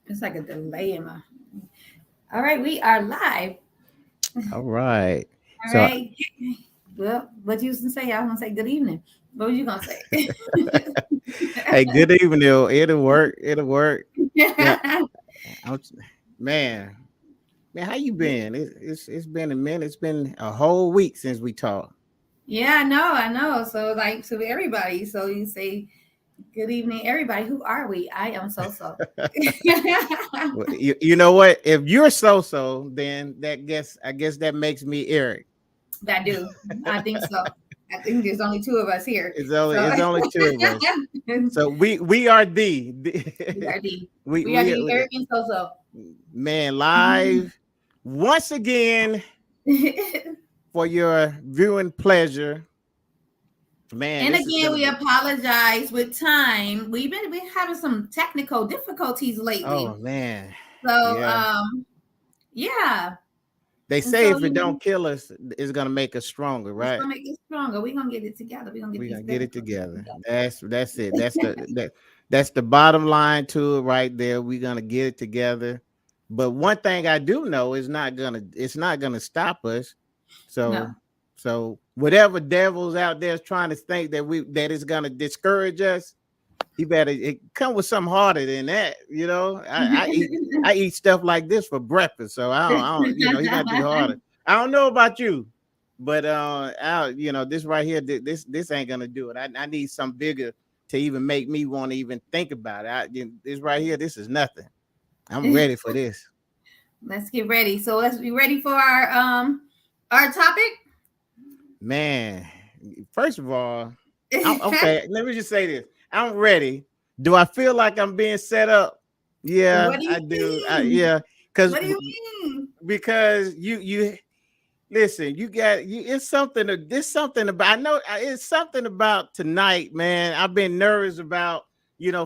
It's like a delay in my. All right, we are live. All right. All So, right. Well, what you was gonna say? I was gonna say good evening. What was you gonna say? hey, good evening. It'll work. It'll work. Yeah, I'm, man, man, how you been? It's been a minute. It's been a whole week since we talked. Yeah, I know. So like to everybody. So you say good evening, everybody. Who are we? I am SoSo. Well, you know what? If you're so, then I guess that makes me Eric. I do. I think so. I think there's only two of us here. So It's only two of us. So we are we are the we we are we the Eric and SoSo. man live once again for your viewing pleasure. Man, And this is again, gonna we be. apologize with time. We having some technical difficulties lately. Oh man, So yeah. yeah. They And say so if it don't kill us, it's gonna make us stronger, it's right? gonna make it stronger. We're gonna get it together. We're gonna get We're these gonna get it difficulties together. together. That's it. That's the bottom line to it right there. We're gonna get it together. But one thing I do know is it's not gonna stop us. No. So whatever devils out there is trying to think that it's gonna discourage us, he better come with something harder than that. I eat stuff like this for breakfast, so I don't he got to be harder. I don't know about you, but this right here, this ain't gonna do it. I need some bigger to even make me want to even think about it. This right here, this is nothing. I'm ready for this. Let's get ready. So let's be ready for our topic. Man, first of all, okay. Let me just say this: I'm ready. Do I feel like I'm being set up? Yeah, What do you I do. mean? Yeah, because What do you mean? you listen. You got you. It's something. There's something about. I know it's something about tonight, man. I've been nervous about.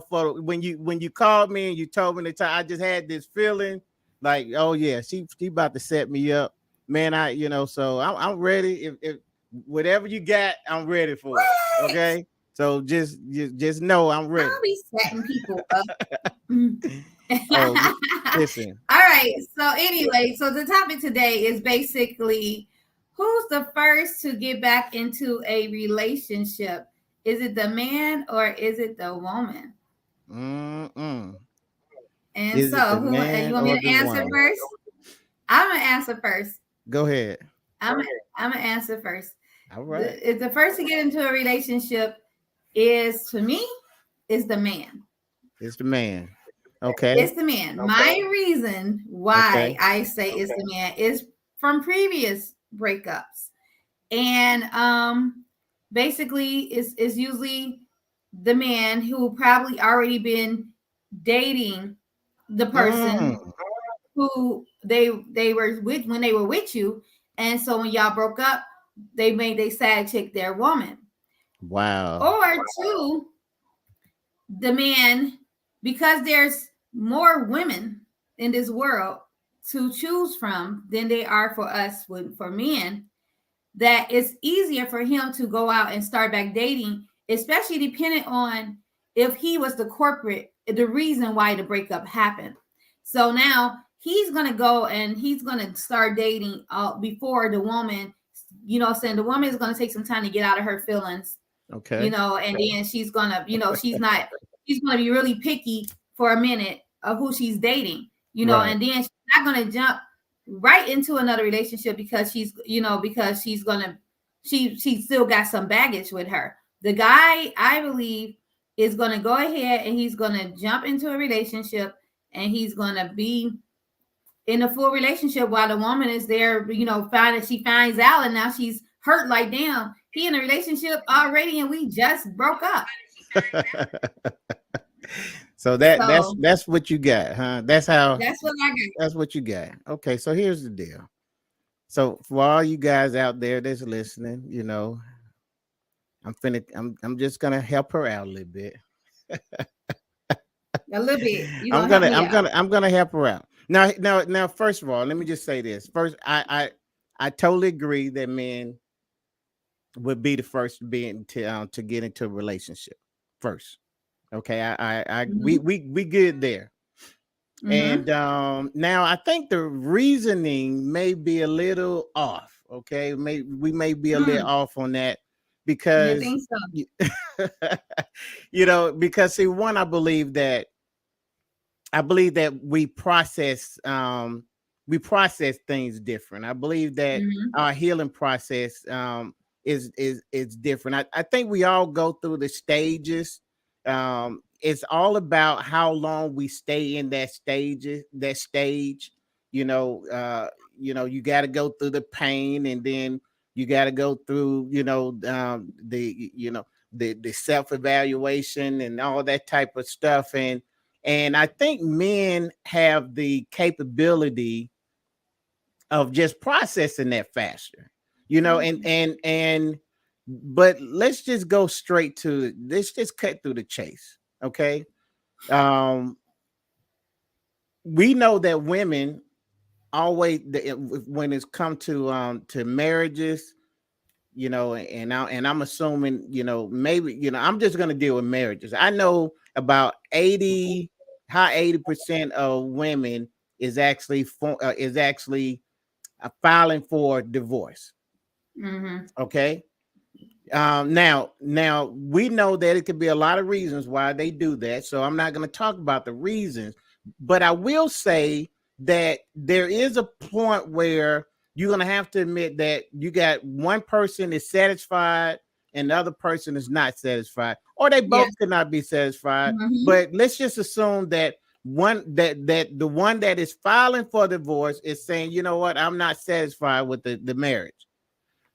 For when you called me and you told me the time, I just had this feeling like, oh yeah, she about to set me up, man. So I'm ready. If whatever you got, I'm ready for it. What? Okay. So just know I'm ready. I'll be setting people up. Mm. Oh, listen. All right. So anyway, so the topic today is basically who's the first to get back into a relationship? Is it the man or is it the woman? Mm-mm. And Is it so the who you man want me or to the answer woman? first? I'm gonna answer first. Go ahead. I'm I'm gonna answer first. All right. If the first to get into a relationship is to me is the man. It's the man. Okay. It's the man. Okay. My reason why Okay. I say it's the man is from previous breakups. And basically it's usually the man who probably already been dating the person Mm. who they were with when they were with you. And so when y'all broke up, they side chick their woman. Wow. Or two, the man, because there's more women in this world to choose from than they are for us for men, that it's easier for him to go out and start back dating, especially depending on if he was the reason why the breakup happened. So now he's gonna go and he's gonna start dating before the woman, saying the woman is gonna take some time to get out of her feelings, Okay. and then she's gonna, she's gonna be really picky for a minute of who she's dating, Right. and then she's not gonna jump right into another relationship because she's gonna she still got some baggage with her. The guy, I believe, is gonna go ahead and he's gonna jump into a relationship and he's gonna be in a full relationship while the woman is there, she finds out and now she's hurt like damn, he in a relationship already and we just broke up. So So that's what you got, huh? That's how that's what I got. that's what you got. Okay, so here's the deal. So for all you guys out there that's listening, I'm just gonna help her out a little bit. A little bit. You gonna help me out. I'm gonna help her out. Now, first of all, let me just say this. First, I totally agree that men would be the first to to get into a relationship first. Okay, we good there. And Mm-hmm. now I think the reasoning may be a little off. Okay, we may be a little Mm. off on that You because think so? because see, one, I believe that we process things different. I believe that Mm-hmm. our healing process is different. I think we all go through the stages. It's all about how long we stay in that stage. You know, you got to go through the pain, and then you got to go through, the self evaluation and all that type of stuff. And I think men have the capability of just processing that faster, and but let's just go straight to let's just cut through the chase. Okay. Um, we know that women always when it's come to marriages, and I'm assuming, maybe, I'm just going to deal with marriages. I know about 80% of women is actually filing for divorce. Mm-hmm. Okay. Now we know that it could be a lot of reasons why they do that. So I'm not going to talk about the reasons, but I will say that there is a point where you're going to have to admit that you got one person is satisfied and the other person is not satisfied, or they Yeah. both could not be satisfied. Mm-hmm. But let's just assume that the one that is filing for divorce is saying, you know what, I'm not satisfied with the marriage.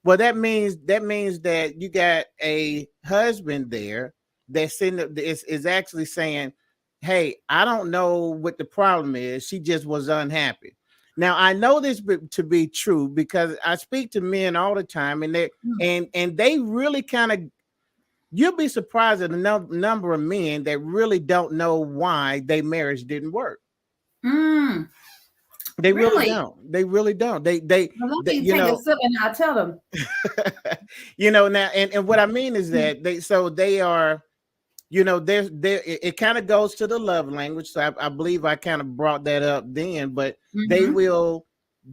Well, that means that you got a husband there that's is actually saying, "Hey, I don't know what the problem is. She just was unhappy." Now, I know this to be true because I speak to men all the time, and they really kind of, you'll be surprised at the number of men that really don't know why their marriage didn't work. Mm. They really Really? don't. They really don't. They, Well, let they me you take a know, sip and I'll tell them. now, and what I mean is that they are, it kind of goes to the love language. So I believe I kind of brought that up then, but they Mm-hmm. will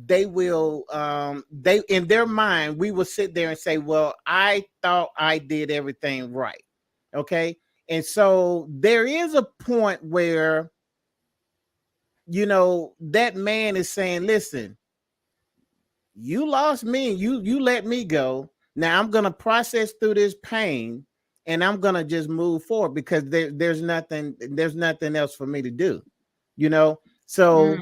they in their mind, we will sit there and say, well, I thought I did everything right. Okay. And so there is a point where, that man is saying, listen, you lost me, you let me go. Now I'm gonna process through this pain, and I'm gonna just move forward because there's nothing else for me to do. You know, Mm. so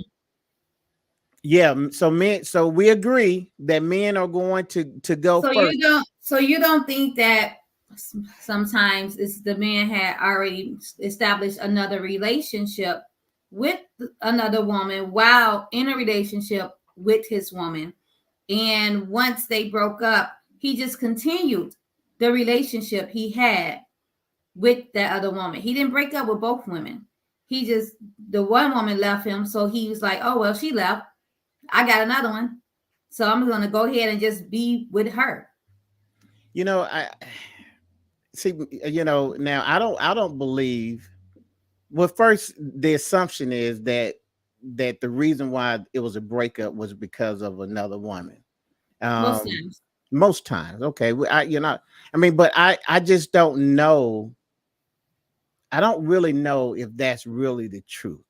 yeah, so we agree that men are going to go So first. you don't think that sometimes it's the man had already established another relationship with another woman while in a relationship with his woman, and once they broke up, he just continued the relationship he had with that other woman. He didn't break up with both women. He just, the one woman left him, so he was like, "Oh well, she left. I got another one, so I'm gonna go ahead and just be with her." I see. Now I don't believe. Well, first, the assumption is that the reason why it was a breakup was because of another woman. Most Um, times. Most times, okay. I mean, but I just don't know. I don't really know if that's really the truth.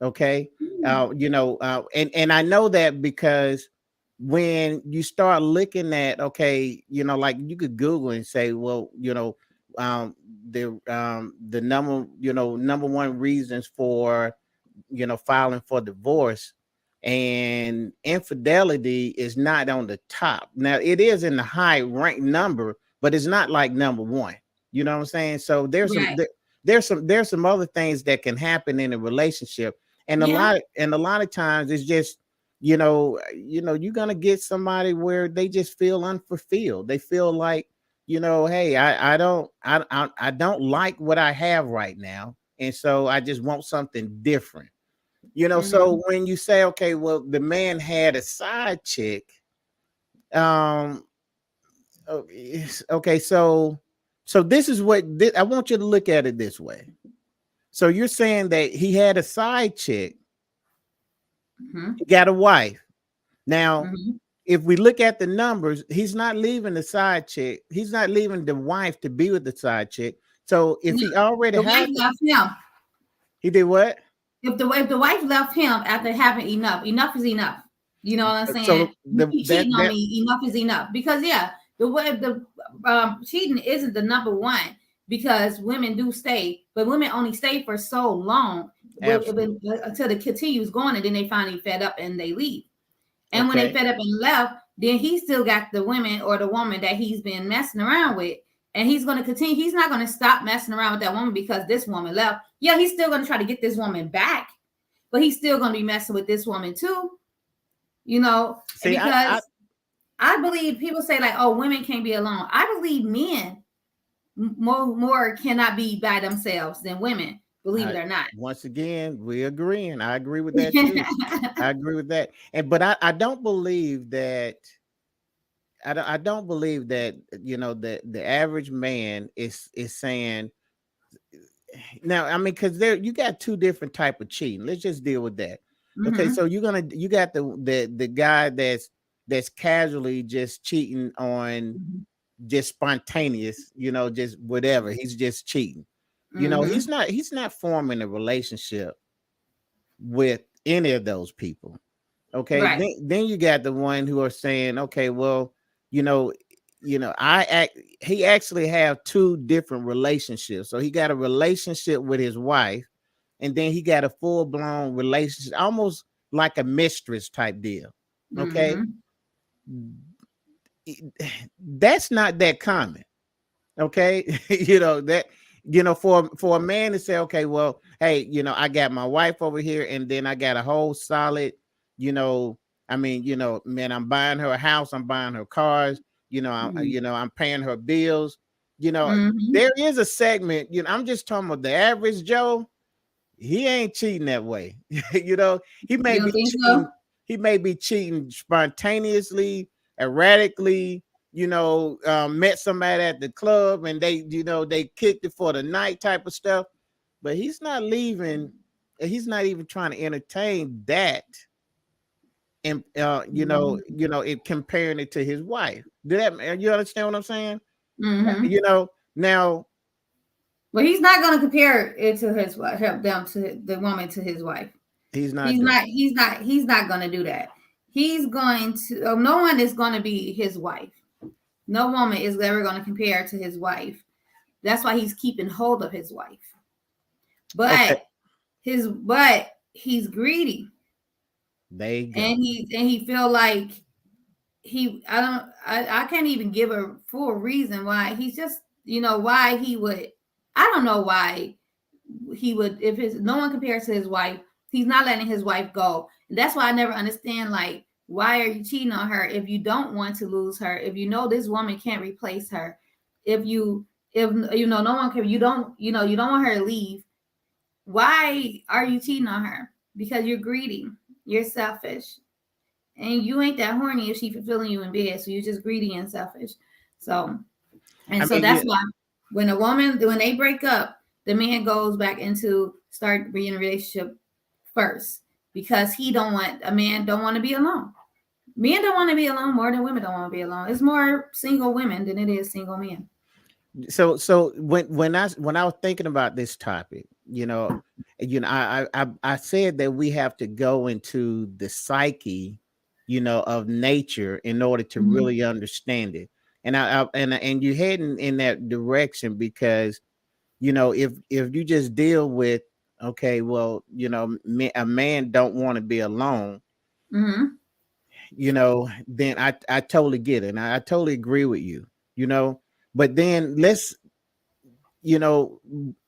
Okay. Mm. And I know that because when you start looking at, okay, like you could Google and say, well, um, the number one reasons for, filing for divorce, and infidelity is not on the top. Now it is in the high rank number, but it's not like number one. You know what I'm saying? So Right. there's some other things that can happen in a relationship, and a Yeah. lot and a lot of times it's just, you're gonna get somebody where they just feel unfulfilled. They feel like, hey, I don't like what I have right now, and so I just want something different. Hmm. So when you say, okay, well, the man had a side chick, um, okay, so this is I want you to look at it this way. So you're saying that he had a side chick, Mm-hmm. He got a wife. Now, Mm-hmm. if we look at the numbers, he's not leaving the side chick. He's not leaving the wife to be with the side chick. So if No, he already the wife had, left him. he did what? If the wife left him after having enough, enough is enough. You know what I'm saying? So You the keep that cheating on that me, enough is enough. Because yeah, the way the cheating isn't the number one because women do stay, but women only stay for so long absolutely until it continues going, and then they finally fed up and they leave. And when they okay. fed up and left, then he still got the women or the woman that he's been messing around with. And he's going to continue. He's not going to stop messing around with that woman because this woman left. Yeah, he's still going to try to get this woman back, but he's still going to be messing with this woman too, you know, See, I because I believe people say like, oh, women can't be alone. I believe men more cannot be by themselves than women, believe it I or not. once again we agreeing. I agree with that too. I agree with that. And but I don't believe that I don't believe that the average man is saying now. I mean, because there you got two different type of cheating. Let's just deal with that. Okay, Mm-hmm. so you got the guy that's casually just cheating on just spontaneous, just whatever. He's just cheating. Mm-hmm. He's not forming a relationship with any of those people. Okay, Right. then you got the one who are saying, okay, well, you know, he actually have two different relationships. So he got a relationship with his wife, and then he got a full blown relationship, almost like a mistress type deal. Okay, Mm-hmm. that's not that common. Okay, that for a man to say, okay, well, hey, I got my wife over here, and then I got a whole solid, you know I mean, man, I'm buying her a house, I'm buying her cars, I'm paying her bills. Mm-hmm. There is a segment, I'm just talking about the average Joe. He ain't cheating that way. you know he may You be don't think so? cheating he may be cheating spontaneously, erratically. Met somebody at the club, and they kicked it for the night type of stuff, but he's not leaving. He's not even trying to entertain that, and it comparing it to his wife. Do that? You understand what I'm saying? Mm-hmm. you know Now But he's not going to compare it to his wife, them to the woman to his wife. he's not He's doing not. He's not. He's not going to do that. He's going to. No one is going to be his wife. No woman is ever going to compare to his wife. That's why he's keeping hold of his wife. it. Okay, But he's greedy, there you and go. he feel like I can't even give a full reason why he's just why he would. I don't know why he would if his no one compares to his wife. He's not letting his wife go. And that's why I never understand like why are you cheating on her if you don't want to lose her, if you know this woman can't replace her, if no one can, you don't want her to leave. Why are you cheating on her? Because you're greedy, you're selfish, and you ain't that horny if she's fulfilling you in bed. So you're just greedy and selfish. So I and so mean, that's why when they break up, the man goes back into start being in a relationship first because he don't want a man don't want to be alone. Men don't want to be alone more than women don't want to be alone. It's more single women than it is single men. so when I was thinking about this topic, I said that we have to go into the psyche, of nature in order to Mm-hmm. really understand it. And you're heading in that direction because if you just deal with, okay, well, a man don't want to be alone, Mm-hmm. then I totally get it, and I totally agree with you. you know but then you know,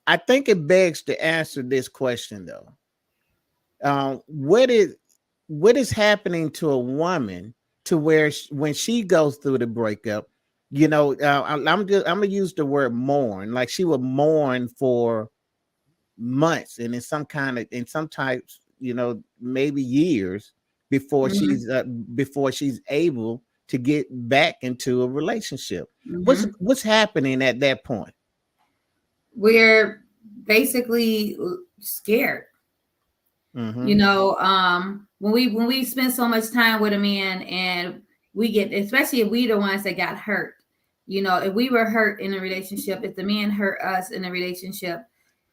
I think it begs to answer this question though. Um, what is what is happening to a woman to where when she goes through the breakup, I'm gonna use the word mourn, like she would mourn for months and in some types, maybe years Mm-hmm. before she's able to get back into a relationship. What's Mm-hmm. what's happening at that point? We're basically scared. Mm-hmm. You know, when we spend so much time with a man and we get, especially if we the ones that got hurt, you know, if we were hurt in a relationship, if the man hurt us in a relationship,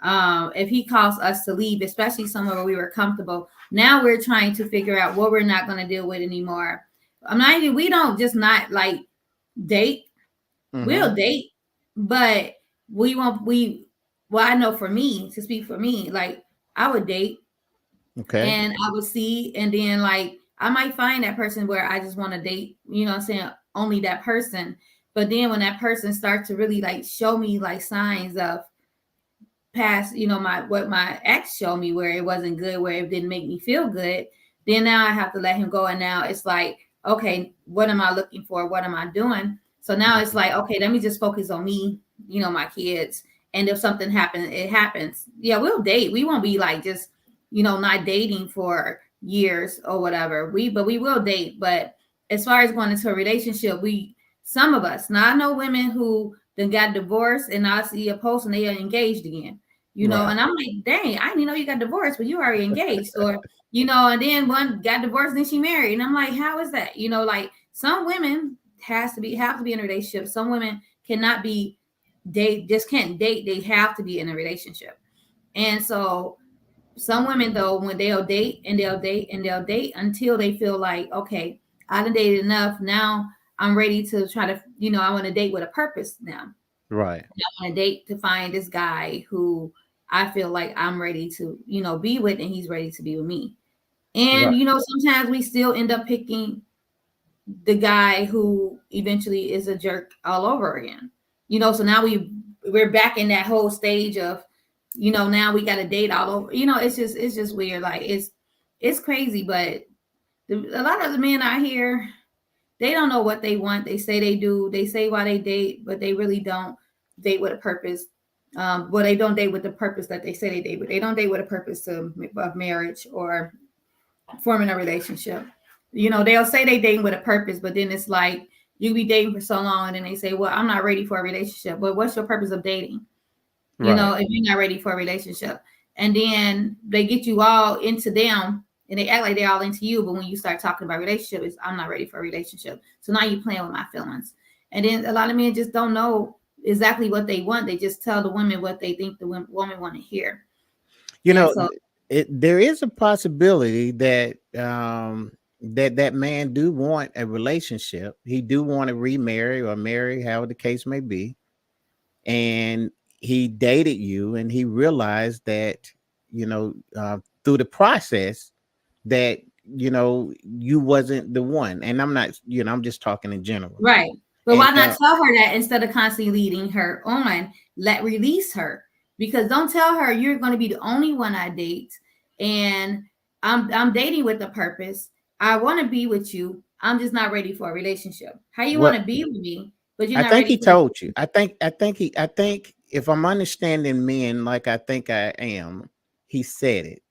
if he caused us to leave, especially somewhere where we were comfortable, now we're trying to figure out what we're not going to deal with anymore. I'm not even, we don't just not like date. Mm-hmm. We'll date, but we won't, well, I know for me, to speak for me, like I would date Okay. and I would see, and then like I might find that person where I just want to date, you know what I'm saying, only that person. But then when that person starts to really like show me like signs of past, you know, my what my ex showed me where it wasn't good, where it didn't make me feel good, then now I have to let him go. And now it's like, okay, what am I looking for? What am I doing? So now it's like, okay, let me just focus on me, you know, my kids. And if something happens, it happens. Yeah, we'll date. We won't be like just, you know, not dating for years or whatever. But we will date. But as far as going into a relationship, some of us, now I know women who then got divorced and I see a post and they are engaged again, you know, Right. and I'm like, dang, I didn't even know you got divorced, but you already engaged. Or, you know, and then one got divorced and then she married. And I'm like, how is that? You know, like some women have to be in a relationship. Some women cannot be just can't date. They have to be in a relationship. And so some women though, when they'll date and they'll date and they'll date until they feel like, okay, I done dated enough. Now I'm ready to try to, you know, I want to date with a purpose now. Right. I want to date to find this guy who I feel like I'm ready to, you know, be with, and he's ready to be with me. And Right. you know, sometimes we still end up picking the guy who eventually is a jerk all over again. You know, so now we're back in that whole stage of, you know, now we got to date all over. You know, it's just weird. Like it's crazy, but a lot of the men out here, they don't know what they want. They say they do. They say why they date, but they really don't date with a purpose. Well, they don't date with the purpose that they say they date, but they don't date with a purpose of marriage or forming a relationship. You know, they'll say they dating with a purpose, but then it's like you be dating for so long, and then they say, "Well, I'm not ready for a relationship." But what's your purpose of dating? You know, Right. if you're not ready for a relationship, and then they get you all into them, and they act like they're all into you, but when you start talking about relationships, I'm not ready for a relationship. So now you're playing with my feelings. And then a lot of men just don't know exactly what they want. They just tell the women what they think the woman want to hear. You And know, so there is a possibility that that man do want a relationship. He do want to remarry or marry, however the case may be. And he dated you, and he realized that, you know, through the process that, you know, you wasn't the one. And I'm not, you know, I'm just talking in general. right. But And why not tell her that instead of constantly leading her on? Release her, because don't tell her you're going to be the only one I date, and I'm dating with a purpose. I want to be with you. I'm just not ready for a relationship. How you want what to be with me, but you're I not think ready he for the told you. I think if I'm understanding men like I think I am, he said it.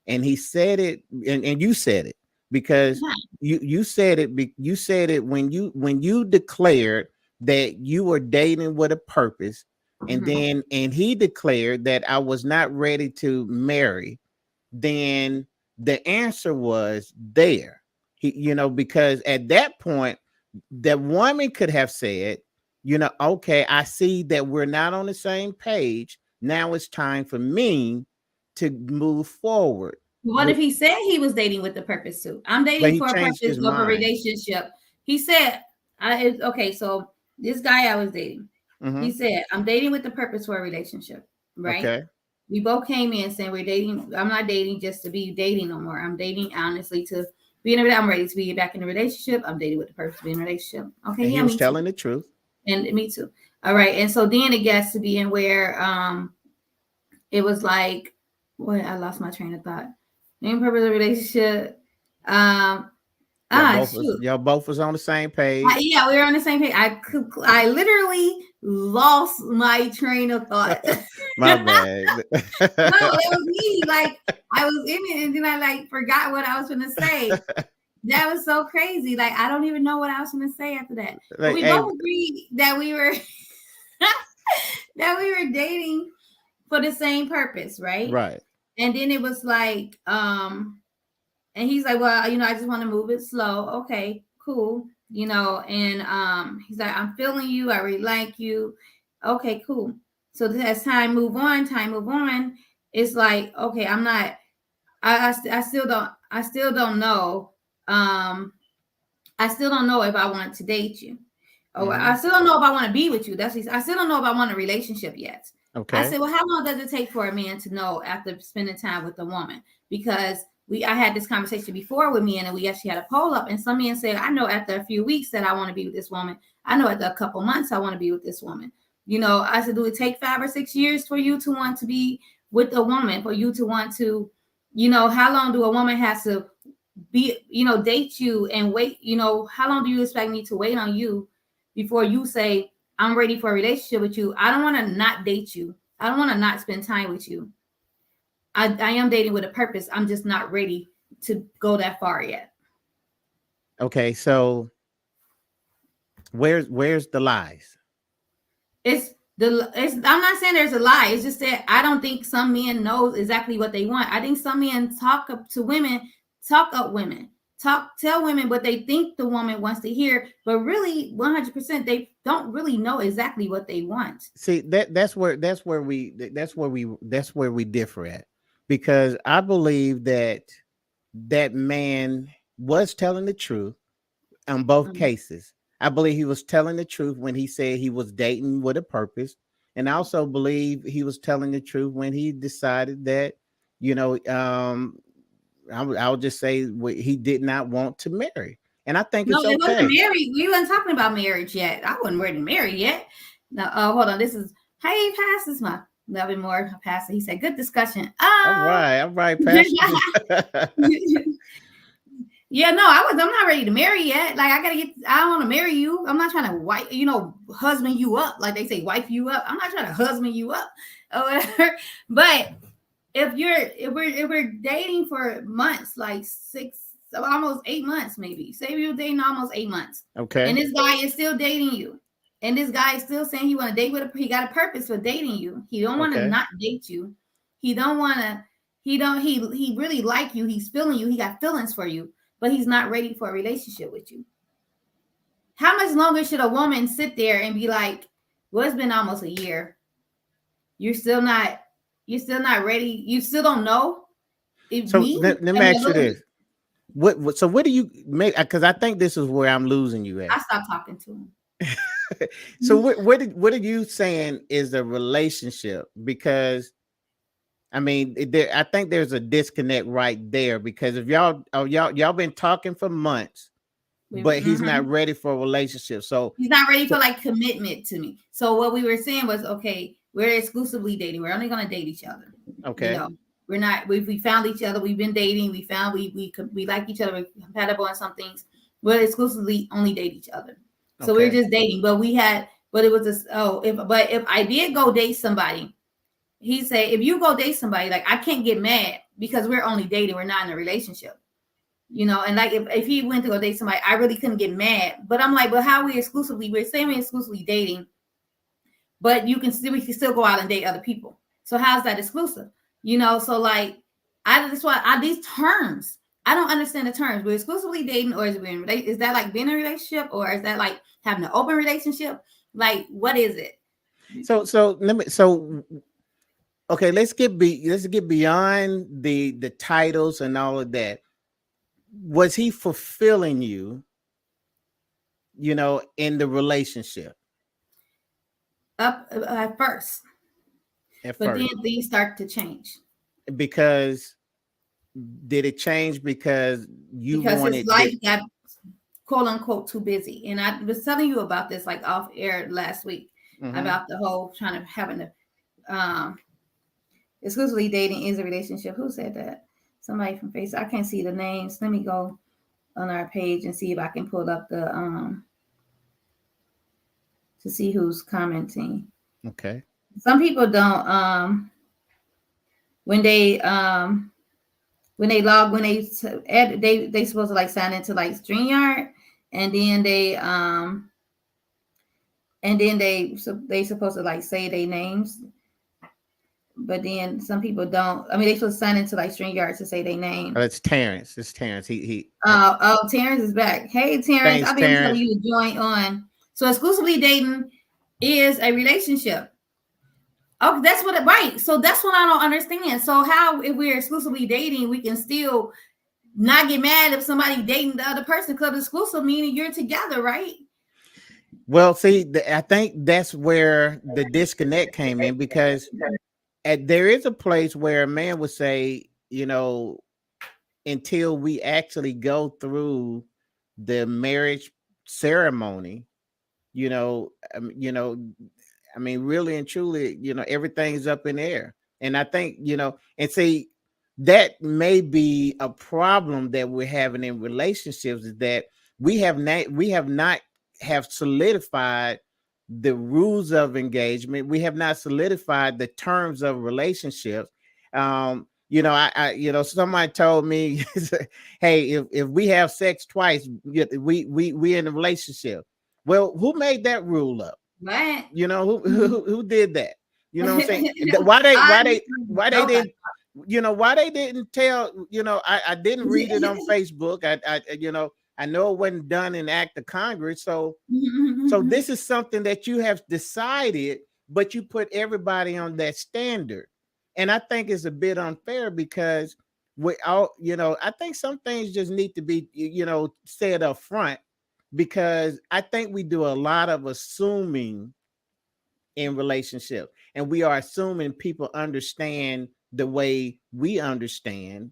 And he said it, and you said it because yeah. you said it. You said it when you declared that you were dating with a purpose, and Mhm. he declared that I was not ready to marry. Then the answer was there. He, you know, because at that point, the woman could have said, you know, okay, I see that we're not on the same page. Now it's time for me to move forward. What if he said he was dating with the purpose too? I'm But dating he for a changed purpose his of a mind. relationship. He said, okay, so this guy I was dating, he Hmm. said, I'm dating with the purpose for a relationship, right? Okay. We both came in saying we're dating. I'm not dating just to be dating no more. I'm dating honestly to be in a I'm ready to be back in a relationship. I'm dating with the purpose to be in a relationship. Okay, And he yeah, was me too. telling the truth. And me too. All right. And so then it gets to be in where it was like, what, I lost my train of thought. Main purpose of the relationship. Um, shoot. Y'all both was on the same page. Yeah, we were on the same page. I literally lost my train of thought. My bad. No, it was me. Like I was in it, and then I like forgot what I was going to say. That was so crazy. Like I don't even know what I was going to say after that. But Like, we hey, both agreed that we were that we were dating for the same purpose, right? right. And then it was like, and he's like, well, I just want to move it slow. Okay, cool. And he's like, I'm feeling you. I really like you. Okay, cool. So as time move on, it's like, okay, I'm not, I still don't know. I still don't know if I want to date you. Oh, Mm-hmm. I still don't know if I want to be with you. I still don't know if I want a relationship yet. I Okay. said, well, how long does it take for a man to know after spending time with a woman? Because I had this conversation before with men, and we actually had a poll up, and some men said, I know after a few weeks that I want to be with this woman. I know after a couple months I want to be with this woman. I said, do it take 5 or 6 years for you to want to be with a woman, for you to want to, how long do a woman has to be, date you and wait? How long do you expect me to wait on you before you say, I'm ready for a relationship with you? I don't want to not date you. I don't want to not spend time with you. I am dating with a purpose. I'm just not ready to go that far yet. Okay. So where's the lies? I'm not saying there's a lie. It's just that I don't think some men know exactly what they want. I think some men talk up women, tell women what they think the woman wants to hear, but really 100% they don't really know exactly what they want. See, that's where we differ at, because I believe that man was telling the truth in both Mm. cases. I believe he was telling the truth when he said he was dating with a purpose, and I also believe he was telling the truth when he decided that, you know, I'll just say he did not want to marry, and I think No, it's it wasn't okay. married. We weren't talking about marriage yet. I wasn't ready to marry yet. No, hold on. This is, hey, Pastor, this is my loving more pastor. He said, good discussion. All right, Pastor. Yeah, no, I'm not ready to marry yet. Like, I don't want to marry you. I'm not trying to husband you up. Like they say, wife you up. I'm not trying to husband you up or whatever. But if we're dating for months, like 6, almost 8 months, maybe. Say we were dating almost 8 months. And Okay. this guy is still dating you. And this guy is still saying he want to date he got a purpose for dating you. He don't want to Okay. not date you. He don't want to, he really like you. He's feeling you. He got feelings for you, but he's not ready for a relationship with you. How much longer should a woman sit there and be like, well, it's been almost a year. You're still not, ready. You still don't know if So me. let I me mean, ask you this: so what do you make? Because I think this is where I'm losing you at. I stopped talking to him. So what are you saying is the relationship? Because I mean, I think there's a disconnect right there. Because if y'all been talking for months, but he's not Mhm. ready for a relationship. So He's not ready for like commitment to me. So what we were saying was, okay, we're exclusively dating. We're only going to date each other. You okay, know, we're not. We found each other. We've been dating. We found we like each other. We're compatible on some things. We're exclusively only date each other. So we're okay. just dating. But it was this. If I did go date somebody, he said, if you go date somebody, like I can't get mad because we're only dating. We're not in a relationship. And like if he went to go date somebody, I really couldn't get mad. But I'm like, but how we're saying we're exclusively dating, but we can still go out and date other people. So how's that exclusive? So like that's why these terms, I don't understand the terms. We're exclusively dating, or is that like being in a relationship, or is that like having an open relationship? Like what is it? So let me okay, let's get beyond the titles and all of that. Was he fulfilling you, in the relationship Up at first, at but then first? things start to change Because did it change because you because his wanted life the got quote unquote too busy. And I was telling you about this like off air last week mm-hmm, about the whole trying to having to exclusively dating is a relationship. Who said that? Somebody from Facebook. I can't see the names. Let me go on our page and see if I can pull up the to see who's commenting. okay, Some people don't when they log when they supposed to like sign into like StreamYard, and then they supposed to like say their names, but then some people don't. I mean, they put son into like string yards to say their name. It's Terrence. It's Terrence. He Oh, Terrence is back. Hey, Terrence, thanks, I've been telling Terrence. you to join on. So exclusively dating is a relationship. Oh, that's what it right. So that's what I don't understand. So how, if we're exclusively dating, we can still not get mad if somebody dating the other person, because exclusive meaning you're together, right? Well, see, I think that's where the disconnect came in, because there is a place where a man would say, until we actually go through the marriage ceremony, you know, um, you know, I mean, really and truly, everything's up in the air. And I think, and see, that may be a problem that we're having in relationships, is that we have not have solidified the rules of engagement. We have not solidified the terms of relationships. Somebody told me, hey, if we have sex twice, we in a relationship. Well, who made that rule up? Right. Who did that? You know what I'm saying? Why they why they why they Nobody. didn't why they didn't tell, I didn't read it on Facebook. I know it wasn't done in act of Congress. So this is something that you have decided, but you put everybody on that standard. And I think it's a bit unfair, because we all, I think some things just need to be, said up front, because I think we do a lot of assuming in relationship, and we are assuming people understand the way we understand,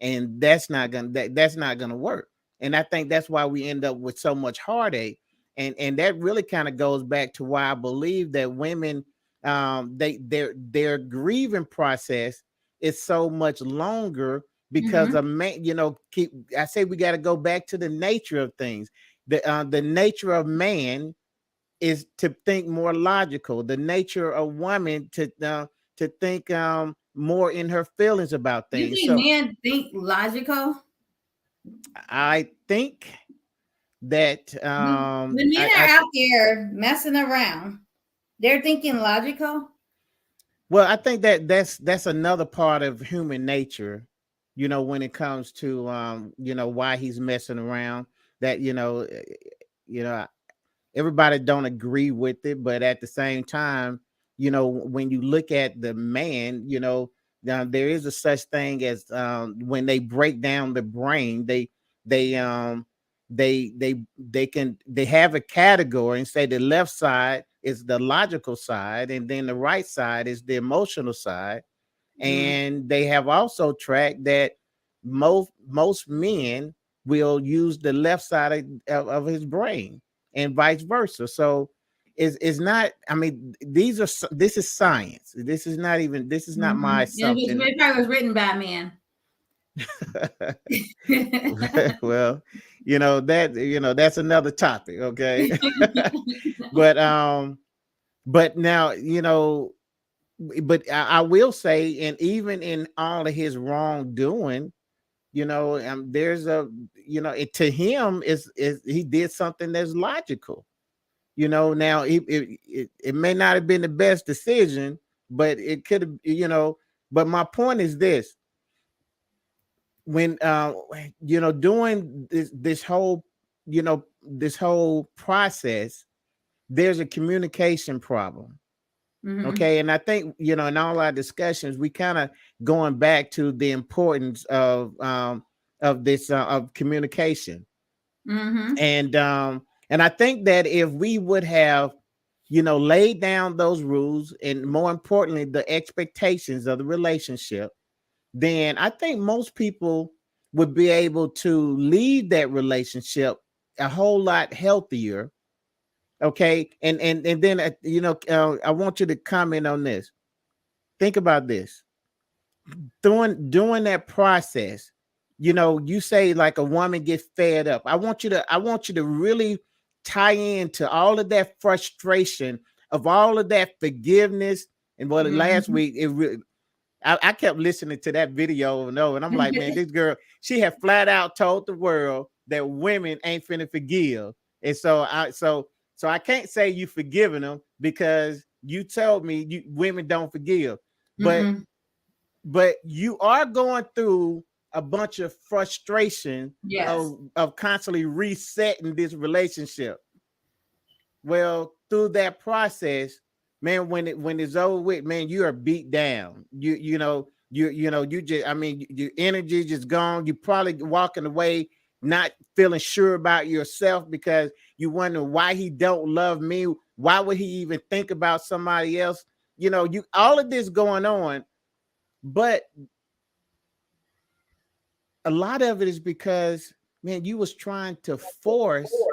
and that's not gonna work. And I think that's why we end up with so much heartache. And that really kind of goes back to why I believe that women, their grieving process is so much longer, because Mhm. a man, I say we got to go back to the nature of things. The nature of man is to think more logical. The nature of woman to think more in her feelings about You things. think So men think logical? I think that When men are I out there messing around, they're thinking logical. well, I think that that's another part of human nature, when it comes to why he's messing around. That you know everybody don't agree with it, but at the same time, when you look at the man, now there is a such thing as, when they break down the brain, they they have a category and say the left side is the logical side, and then the right side is the emotional side. Mm. And they have also tracked that most men will use the left side of his brain, and vice versa. So it's not, I mean, this is science. This is not my And assumption. it probably was written by men. Well, that's another topic, okay. but but now, but I will say, and even in all of his wrongdoing, there's to him is he did something that's logical. Now it may not have been the best decision, but it could have, but my point is this: when doing this whole process, there's a communication problem. Hmm. Okay. And I think, in all our discussions, we kind of going back to the importance of this of communication. Hmm. And I think that if we would have, laid down those rules, and more importantly, the expectations of the relationship, then I think most people would be able to leave that relationship a whole lot healthier. Okay. And then I want you to comment on this. Think about this. During that process, you say like a woman gets fed up. I want you to really tie into all of that frustration, of all of that forgiveness. And what last Hmm. week it really, I kept listening to that video and over, and I'm like, man, this girl, she had flat out told the world that women ain't finna forgive. And so I can't say you forgiving them, because you told me women don't forgive. but Mm-mm. you are going through a bunch of frustration Yes. of constantly resetting this relationship. Well, through that process, man, when it's over with, man, you are beat down. You just, I mean, your energy just gone. You probably walking away not feeling sure about yourself because you wonder why he don't love me. Why would he even think about somebody else? You all of this going on, but a lot of it is because, man, you was trying to force So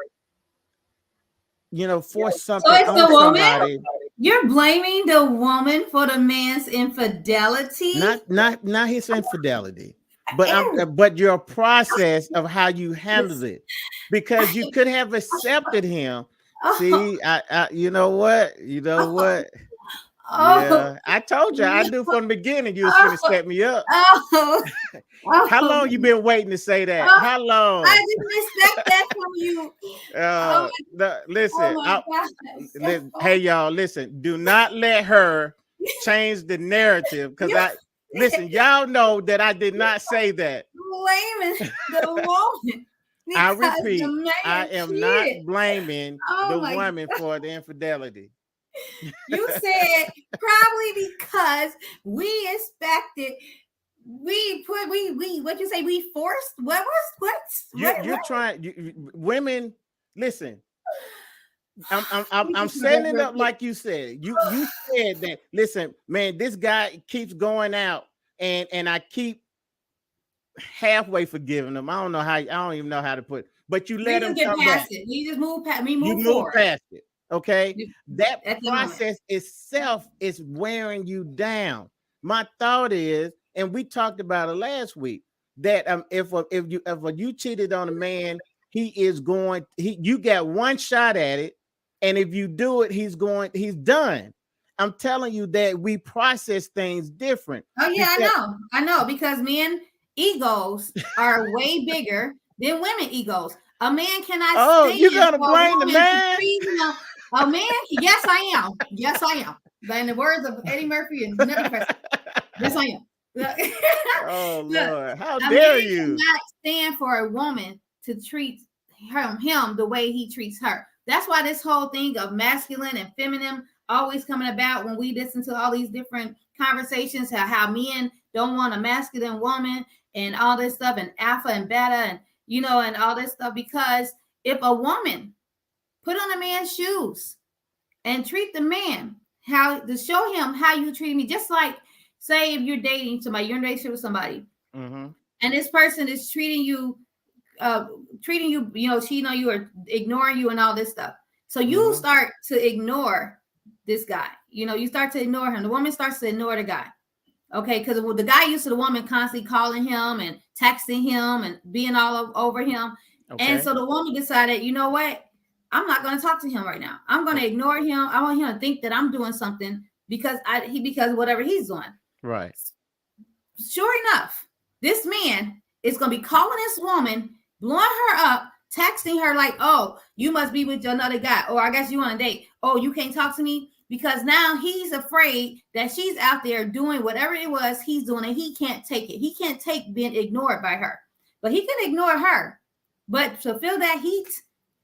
something it's the on woman. somebody. You're blaming the woman for the man's infidelity. Not his infidelity, but Ew. but your process of how you handled it, because you could have accepted him. Oh, See, you know what, oh, yeah, I told you I knew from the beginning you was finna oh, set me up. oh, How oh, long you been waiting to say that? oh. How I long? didn't expect that from you. Oh oh Listen, my gosh. hey y'all, listen, do not let her change the narrative, because You, I listen, y'all know that I did not say that. blaming the woman I because the repeat, I man am not cheated. blaming Oh the my, woman for the infidelity. you said probably because we expected, we what you say, we forced, You're trying, women, listen. let I'm me try this setting it real up quick. like you said. You said that. Listen, man, this guy keeps going out, and I keep halfway forgiving him. I don't even know how to put it, but you We let just him get come past back. it. We just move past. We You move move forward. past it. Okay. You- That At the moment. process itself is wearing you down. My thought is, and we talked about it last week, that if you cheated on a man, you got one shot at it. And if you do it, he's done. I'm telling you that we process things different Oh yeah, because I know, because men egos are way bigger than women egos. A man cannot oh, you're stand gonna for a blame the woman to man. treat him. A man, yes, I am. Yes, I am. But in the words of Eddie Murphy and Nutty Professor, yes, I am. Look, Oh look, Lord, how a man dare you? cannot stand for a woman to treat him the way he treats her. That's why this whole thing of masculine and feminine always coming about when we listen to all these different conversations, how men don't want a masculine woman and all this stuff, and alpha and beta, and and all this stuff. Because if a woman put on a man's shoes and treat the man how to show him how you treat me, just like, say, if you're dating somebody, you're in a relationship with somebody, Mm-hmm. and this person is treating you, cheating on you or ignoring you and all this stuff. So you Mm-hmm. start to ignore this guy. You start to ignore him. The woman starts to ignore the guy. Okay, because the guy used to the woman constantly calling him and texting him and being all over him. And Okay. so the woman decided, you know what? I'm not going to talk to him right now. I'm going to ignore him. I want him to think that I'm doing something because whatever he's doing. Right. Sure enough, this man is going to be calling this woman, blowing her up, texting her like, oh, you must be with another guy, or I guess you on a date. Oh, you can't talk to me, because now he's afraid that she's out there doing whatever it was he's doing, and he can't take it. He can't take being ignored by her, but he can ignore her. But to feel that heat,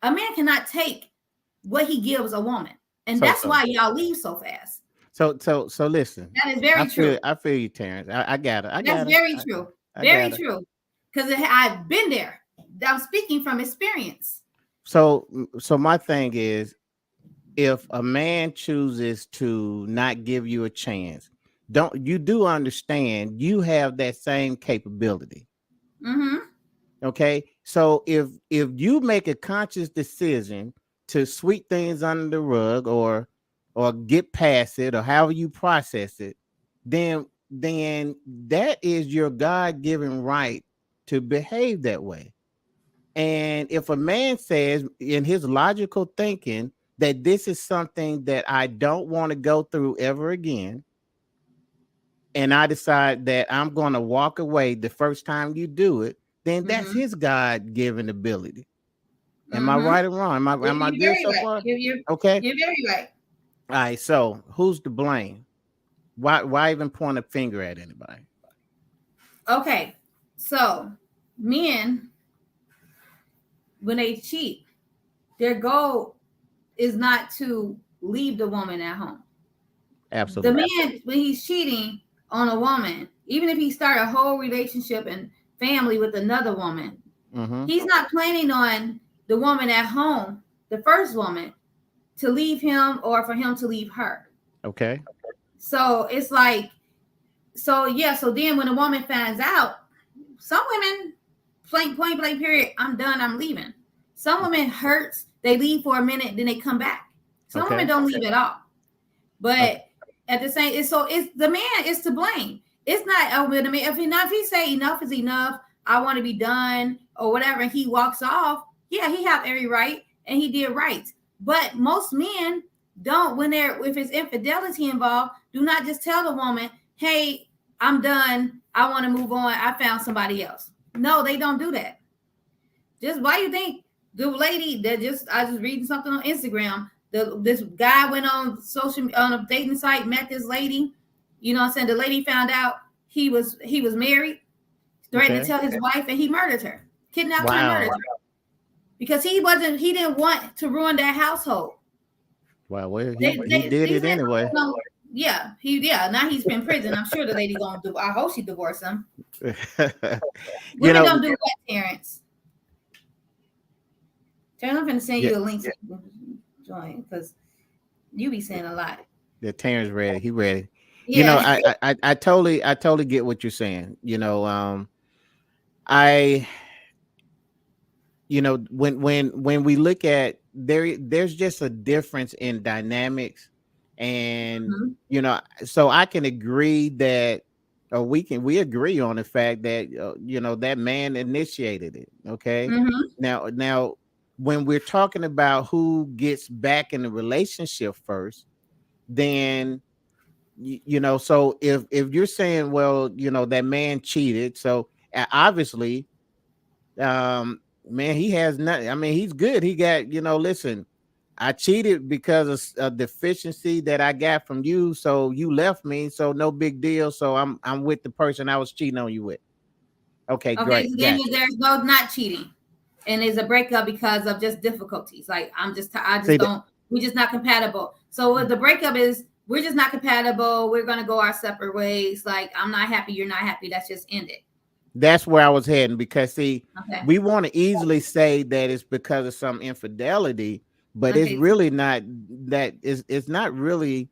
a man cannot take what he gives a woman. And So that's so why y'all leave so fast. so listen. That is I very feel true. I feel you, Terrence. I got it. I That's got it. very true. I Very got it. true. Because I've been there. I'm speaking from experience. So my thing is, if a man chooses to not give you a chance, don't you do understand you have that same capability. Mm-hmm. Okay. So if you make a conscious decision to sweep things under the rug, or get past it, or however you process it, then that is your God-given right to behave that way. And if a man says in his logical thinking that this is something that I don't want to go through ever again, and I decide that I'm going to walk away the first time you do it, then that's Mm-hmm. his God-given ability. Am I Mm-hmm. right or wrong? Am I You're good very so right. far? You're Okay. you're very right. All right. So who's to blame? Why even point a finger at anybody? Okay, so men, when they cheat, their goal is not to leave the woman at home. The Absolutely. man, when he's cheating on a woman, even if he start a whole relationship and family with another woman, Mm-hmm. he's not planning on the woman at home, the first woman, to leave him or for him to leave her. Okay. So it's like, so yeah, so then when a woman finds out, some women point blank period, I'm done, I'm leaving. Some women hurts, they leave for a minute, then they come back. Some women Okay. don't leave at all. Okay. But at the same, it's the man is to blame. It's not the man. If he say enough is enough, I want to be done or whatever, and he walks off, yeah, he have every right and he did right. But most men don't, when they're, if it's infidelity involved, do not just tell the woman, hey, I'm done, I want to move on, I found somebody else. No, they don't do that. Just why you think the lady that I was reading something on Instagram, this guy went on a dating site, met this lady, you know what I'm saying? The lady found out he was married, threatened to Okay. tell his wife, and he murdered her, kidnapped her and murdered Wow. her. Because he didn't want to ruin that household. Wow. Well, he did it anyway. Now he's in prison. I'm sure the lady gonna do. I hope she divorced him. You Women know. don't do that, Terrence. Terrence, I'm gonna send Yeah. you a link so you can join because you be saying a lot. The Terrence ready. He ready. You know, Yeah. I totally get what you're saying. You know, I when we look at there's just a difference in dynamics, and Mhm. so I can agree that, or we agree on the fact that that man initiated it. Okay. Mhm. Now when we're talking about who gets back in the relationship first, then so if you're saying, well, that man cheated, so obviously, man, he has nothing. I mean, he's good. He got, listen, I cheated because of a deficiency that I got from you, so you left me, so no big deal, so I'm with the person I was cheating on you with. Okay, Okay. So great, then gotcha. there's no not cheating, and there's a breakup because of just difficulties. Like I just See that. don't. We're just not compatible. So what the breakup is, we're just not compatible. We're gonna go our separate ways. Like I'm not happy, you're not happy. That's just ended. That's where I was heading, because see, Okay. we want to easily say that it's because of some infidelity, but it's Okay. really not. That is, it's not really,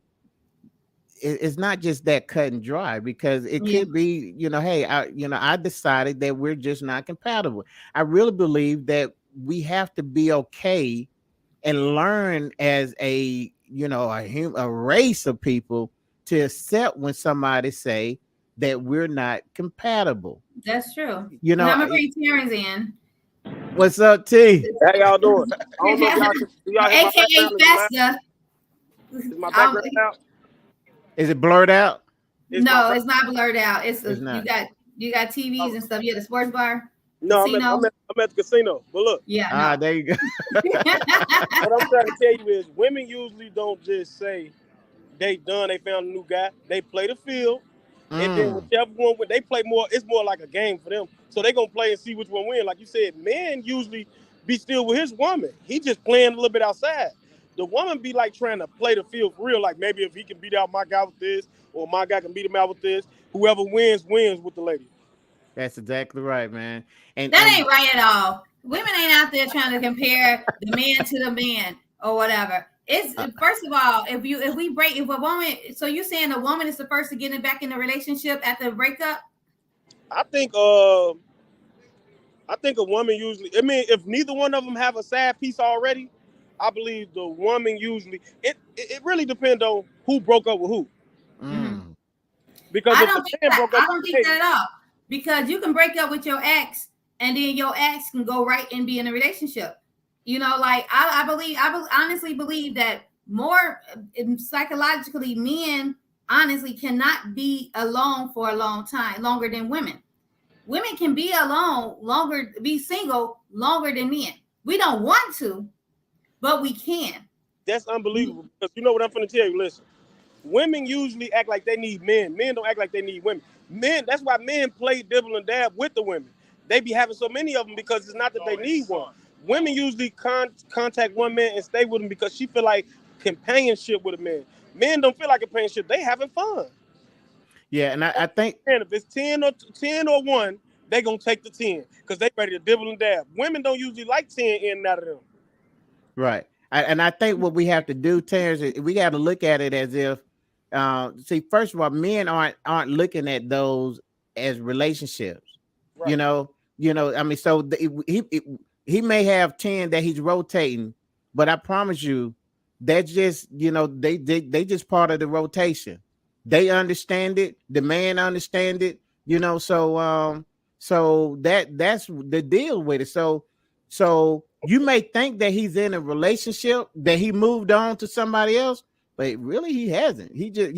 it's not just that cut and dry, because it Yeah. could be, hey, I decided that we're just not compatible. I really believe that we have to be okay and learn as a race of people to accept when somebody say that we're not compatible. That's true. You And know, I'm gonna bring Terrence in, what's up, T? How y'all doing? I don't know if y'all do y'all hear my aka background? Festa. Is my Um, background out? Is it blurred out? Is my no, back, it's not blurred out. It's You not. got TVs oh, and stuff. Yeah, the sports bar, no, casino. I'm at the casino. But look, Yeah, Ah, no. there you go. what I'm trying to tell you is women usually don't just say they done, they found a new guy. They play the field, and then Mm, whichever one they play more, it's more like a game for them. So they gonna play and see which one win. Like you said, men usually be still with his woman. He just playing a little bit outside. The woman be like trying to play the field for real. Like maybe if he can beat out my guy with this, or my guy can beat him out with this, whoever wins with the lady. that's exactly right, man. And That and ain't right at all. Women ain't out there trying to compare the man to the man or whatever. It's uh, first of all, if a woman, so you're saying a woman is the first to get it back in the relationship after the breakup? I think I think a woman usually. I mean, if neither one of them have a side piece already, I believe the woman usually. It really depends on who broke up with who. Mm-hmm. mm, Because if the man broke up I with don't the think lady, that at all. Because you can break up with your ex, and then your ex can go right and be in a relationship. You know, like honestly believe that more psychologically, men honestly cannot be alone for a long time, longer than women. Women can be alone longer, be single longer than men. We don't want to, but we can. that's unbelievable. Because you know what I'm going to tell you. Listen. Women usually act like they need men. Men don't act like they need women. Men, that's why men play dibble and dab with the women. They be having so many of them because it's not that they need one. Women usually contact one man and stay with him because she feel like companionship with a man. Men don't feel like companionship. They having fun. Yeah, and I think And if it's 10 or 1, they gonna take the 10 because they ready to dibble and dab. Women don't usually like 10 in and out of them. right. And I think what we have to do, Terrence, is we got to look at it as if, see, first of all, men aren't looking at those as relationships. Right. I mean, so he may have 10 that he's rotating, but I promise you, that's just they just part of the rotation. They understand it. The man understand it. So that's the deal with it. So you may think that he's in a relationship, that he moved on to somebody else, but really he hasn't. He just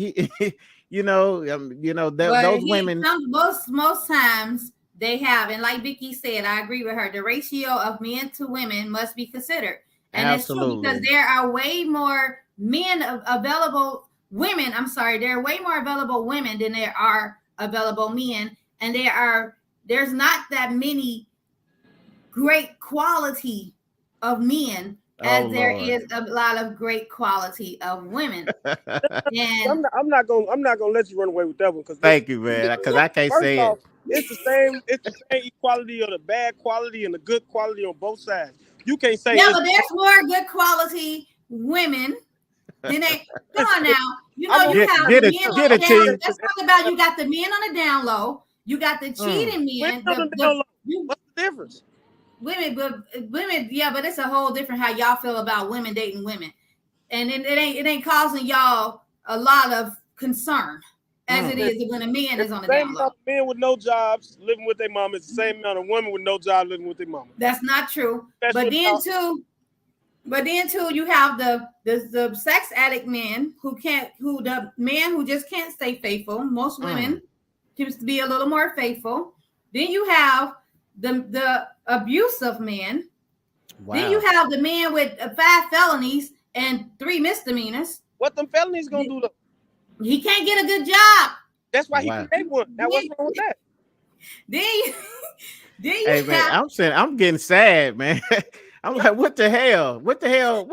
those women. Most times they have, and like Vicky said, I agree with her. The ratio of men to women must be considered, and Absolutely. it's true because there are way more men available. Women, I'm sorry, there are way more available women than there are available men, and there's not that many great quality of men as there is a lot of great quality of women. And I'm not gonna let you run away with that one because thank you, man. Because I can't say off, it. It's the same equality of the bad quality and the good quality on both sides. You can't say but there's more good quality women than they. Come on now, you have the men on the down. Let's talk about you got the men on the down low. You got the cheating men. What's the difference? Women, yeah, but it's a whole different how y'all feel about women dating women, and it ain't causing y'all a lot of concern as it is when a man is on the down low. Men with no jobs living with their mom is the same amount of women with no job living with their mama. That's not true. But then too, you have the sex addict men the man who just can't stay faithful. Most women seems to be a little more faithful. Then you have the abusive man. Wow. Then you have the man with 5 felonies and 3 misdemeanors. What them felonies gonna do though? He can't get a good job. That's why he created one. Now what's wrong with that? Hey man, I'm getting sad, man. I'm like, what the hell? What the hell?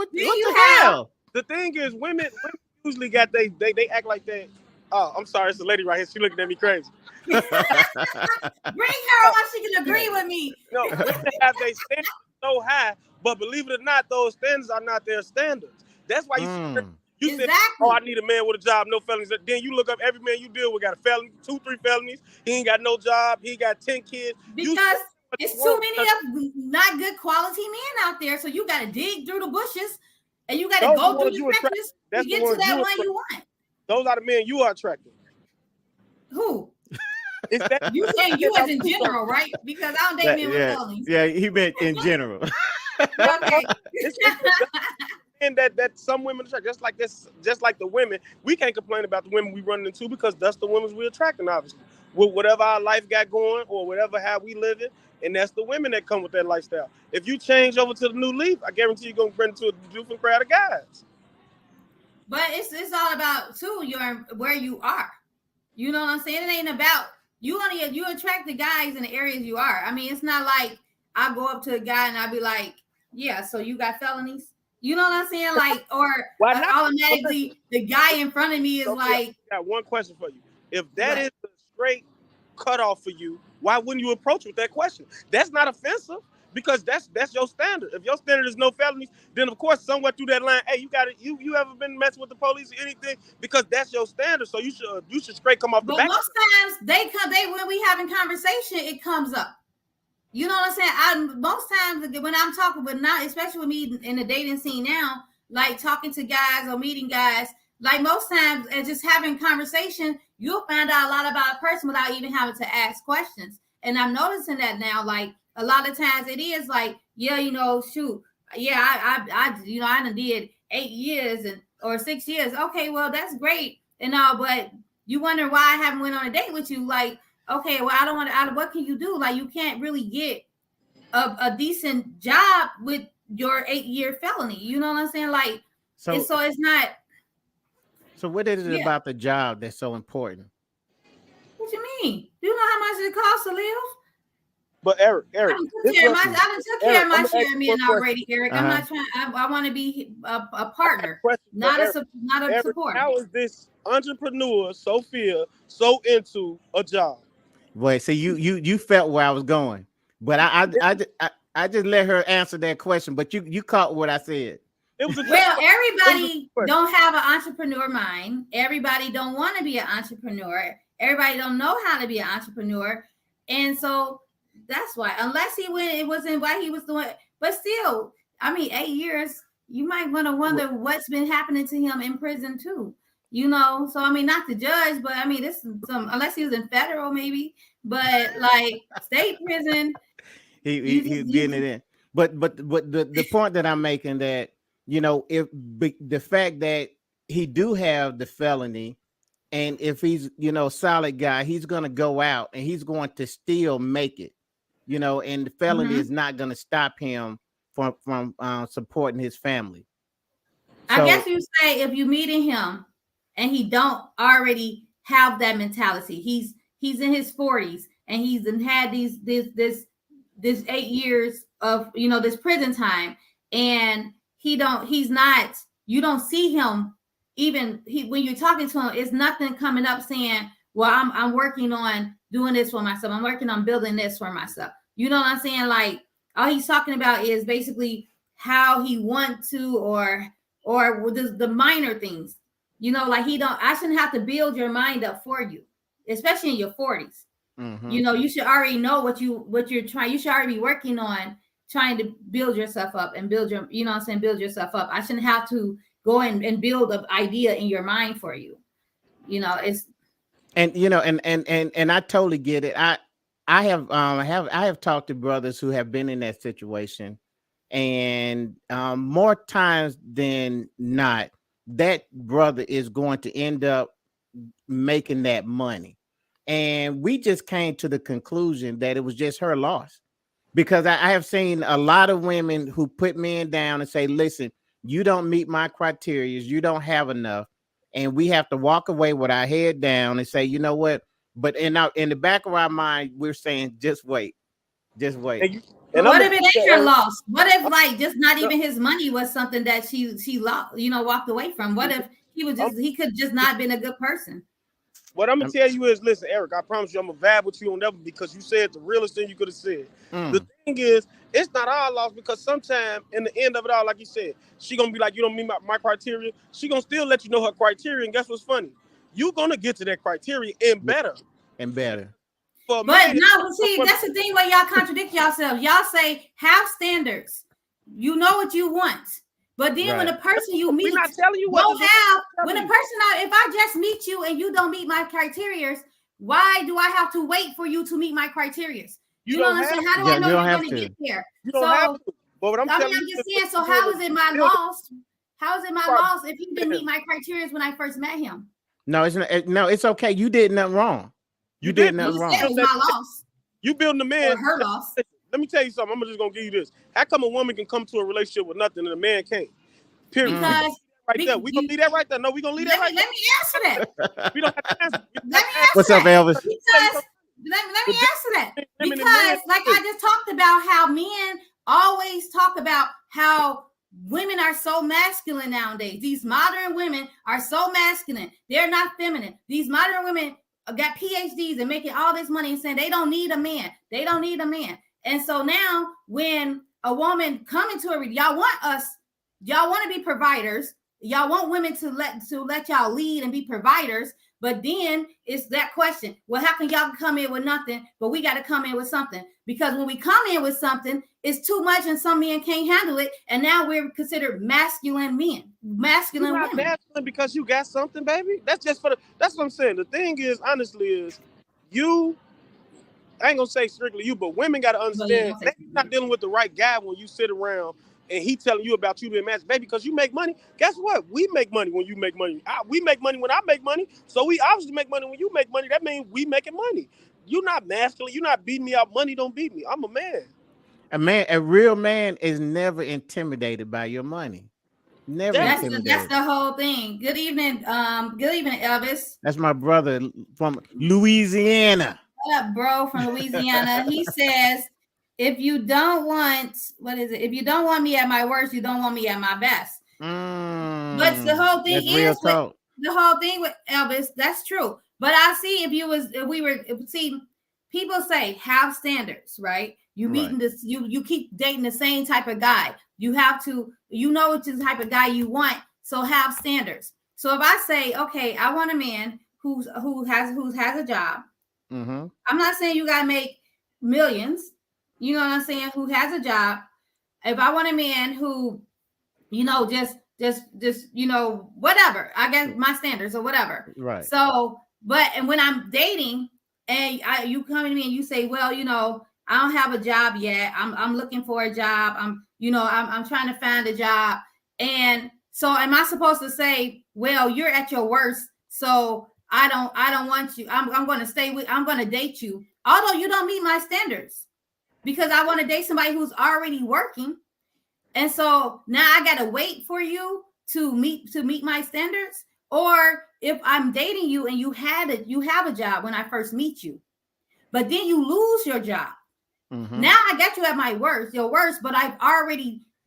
The thing is, women usually got they act like that. Oh, I'm sorry, it's a lady right here. She looking at me crazy. Bring her on, she can agree with me. No, women have their standards so high, but believe it or not, those standards are not their standards. That's why you said, "Oh, I need a man with a job, no felonies." Then you look up every man you deal with got a felony, 2, 3 felonies. He ain't got no job. He got 10 kids. Because it's too many of not good quality men out there. So you got to dig through the bushes, and you got to go through the trenches to get to that one you want. Those are the men you are attracting. Who? You saying you as in general, right? Because I don't date men with felonies. Yeah, he meant in general. Okay. And that some women attract, just like the women, we can't complain about the women we run into because that's the women we attracting, obviously. With whatever our life got going or whatever how we live it, and that's the women that come with that lifestyle. If you change over to the new leaf, I guarantee you're gonna run into a different crowd of guys. But it's all about too where you are. You know what I'm saying? It ain't about you attract the guys in the areas you are. I mean, it's not like I go up to a guy and I be like, yeah, so you got felonies. You know what I'm saying? Like, or automatically the guy in front of me is like. I got one question for you. If that is the straight cutoff for you, why wouldn't you approach with that question? That's not offensive because that's your standard. If your standard is no felonies, then of course somewhere through that line, hey, you got it. You ever been messing with the police or anything? Because that's your standard. So you should straight come off the back. But most times when we having conversation, it comes up. You know what I'm saying? Most times when I'm talking, but not especially with me in the dating scene now, like talking to guys or meeting guys, like most times and just having conversation, you'll find out a lot about a person without even having to ask questions. And I'm noticing that now, like a lot of times it is like, yeah, shoot, yeah, I done did 8 years or 6 years. Okay, well, that's great and all, but you wonder why I haven't went on a date with you. Like, okay, well, I don't want to. What can you do? Like, you can't really get a decent job with your 8-year felony. You know what I'm saying? Like, so it's not. So what is it Yeah. about the job that's so important? What you mean? You know how much it costs to live? But I Eric, done took this care of what my. I Mm. done took care Eric, of I'm my gonna ask share of you one men question. already, Eric. I'm Uh-huh. not trying. I want to be a I got a partner, question for Eric. not a Eric, supporter. how is this entrepreneur Sophia so into a job? Boy, see, you felt where I was going, but I just let her answer that question. But you caught what I said. It was a trick Well, question. It was a trick everybody question. don't have an entrepreneur mind. Everybody don't want to be an entrepreneur. Everybody don't know how to be an entrepreneur, and so that's why. Unless he went, it wasn't why he was doing. But still, I mean, 8 years. You might want to wonder what's been happening to him in prison too. You know, so I mean, not to judge, but I mean, this is some unless he was in federal, maybe, but like state prison, He's getting it in. But the point that I'm making that if the fact that he do have the felony, and if he's solid guy, he's gonna go out and he's going to still make it. And the felony Mhm. is not gonna stop him from supporting his family. I So guess you say if you meeting him and he don't already have that mentality, he's in his 40s and he's had this 8 years of this prison time, and he's not you don't see him even when you're talking to him, it's nothing coming up saying, well, I'm working on doing this for myself. I'm working on building this for myself. You know what I'm saying? Like all he's talking about is basically how he want to or the minor things. Like I shouldn't have to build your mind up for you, especially in your 40s. mhm. You should already know what you're trying. You should already be working on trying to build yourself up and build your, what I'm saying, build yourself up. I shouldn't have to go and build an idea in your mind for you. It's And and I totally get it. I have talked to brothers who have been in that situation, and more times than not, that brother is going to end up making that money. And we just came to the conclusion that it was just her loss, because I have seen a lot of women who put men down and say, listen, you don't meet my criteria, you don't have enough, and we have to walk away with our head down and say, you know what? But in the back of our mind, we're saying, just wait, just wait. And you, but and I'm what gonna if it tell ain't you, your Eric, loss? What if I'm, like just not even his money was something that she lost, walked away from? What if I'm, he could just not been a good person? what I'm gonna Um, tell you is, listen, Eric, I promise you, I'm gonna vibe with you on that one because you said the realest thing you could have said. The mm, thing is, it's not our loss because sometime in the end of it all, like you said, she gonna be like, you don't meet my criteria. She gonna still let you know her criteria, and guess what's funny? You gonna get to that criteria and yeah, better. and better. For a But man, no, some see, women, that's the thing where y'all contradict yourselves. Y'all say have standards. You know what you want. But then when Right. the person you we're meet not telling you what to don't do. have, We're when the telling you. person if I just meet you and you don't meet my criteria, why do I have to wait for you to meet my criteria? You You know what don't I'm have saying? How to. do I You know don't you're have going to get to. there? You don't have So, to. But what I'm I mean, telling I'm you just is what saying, so you're doing how is is it you my building. loss? How is it You my are loss if he didn't meet building. my criteria when I first met him? No, it's not. No, it's okay. You did nothing wrong. You You did did. I'm nothing just saying it wrong. was my loss You building a or man. her loss. Let me tell you something. I'm just gonna give you this. How come a woman can come to a relationship with nothing and a man can't? Period. We Mm. gonna Because leave that right there. We gonna leave that right there. No, we gonna leave that right let there. me answer that. We don't have to answer. We don't Let have me to answer. What's answer up, that. Elvis? Let me tell you Because something. let The me difference answer that. between women and Because men like is I just talked about how men always talk about how women are so masculine nowadays. These modern women are so masculine. They're not feminine. These modern women got PhDs and making all this money and saying they don't need a man. They don't need a man. And so now when a woman come into a y'all want to be providers. Y'all want women to let y'all lead and be providers. But then it's that question. Well, how can y'all come in with nothing, but we got to come in with something? Because when we come in with something, it's too much and some men can't handle it. And now we're considered masculine men, you masculine not women. masculine because you got something, baby. That's just for the. That's what I'm saying. The thing is, honestly, is you. I ain't gonna say strictly you, but women gotta Well, yeah, understand don't say maybe you're not dealing with the right guy when you sit around and he telling you about you being masculine, baby, because you make money. Guess what? We make money when you make money. We make money when I make money. So we obviously make money when you make money. That means we making money. You're not masculine. You're not beating me out. Money don't beat me. I'm a man. A real man is never intimidated by your money. Never That That's intimidated. the whole thing. Good evening, Elvis. That's my brother from Louisiana. What up, bro, from Louisiana? He says, if you don't want, what is it? If you don't want me at my worst, you don't want me at my best. But the whole thing That's real is with talk. the whole thing with Elvis, that's true. But I see if we were see, people say have standards, right? You Right. meeting this, you keep dating the same type of guy. You have to, you know what the type of guy you want, so have standards. So if I say, okay, I want a man who has a job. Mm-hmm. I'm not saying you gotta make millions, you know what I'm saying, who has a job. If I want a man who, just whatever, I guess my standards or whatever. Right. So but and when I'm dating and you come to me and you say, well, I don't have a job yet, I'm looking for a job, I'm trying to find a job. And so am I supposed to say, well, you're at your worst, so I don't want you, I'm going to I'm going to date you although you don't meet my standards, because I want to date somebody who's already working. And so now I gotta wait for you to meet my standards. Or if I'm dating you and you have a job when I first meet you, but then you lose your job. Mm-hmm. Now I got you at your worst, but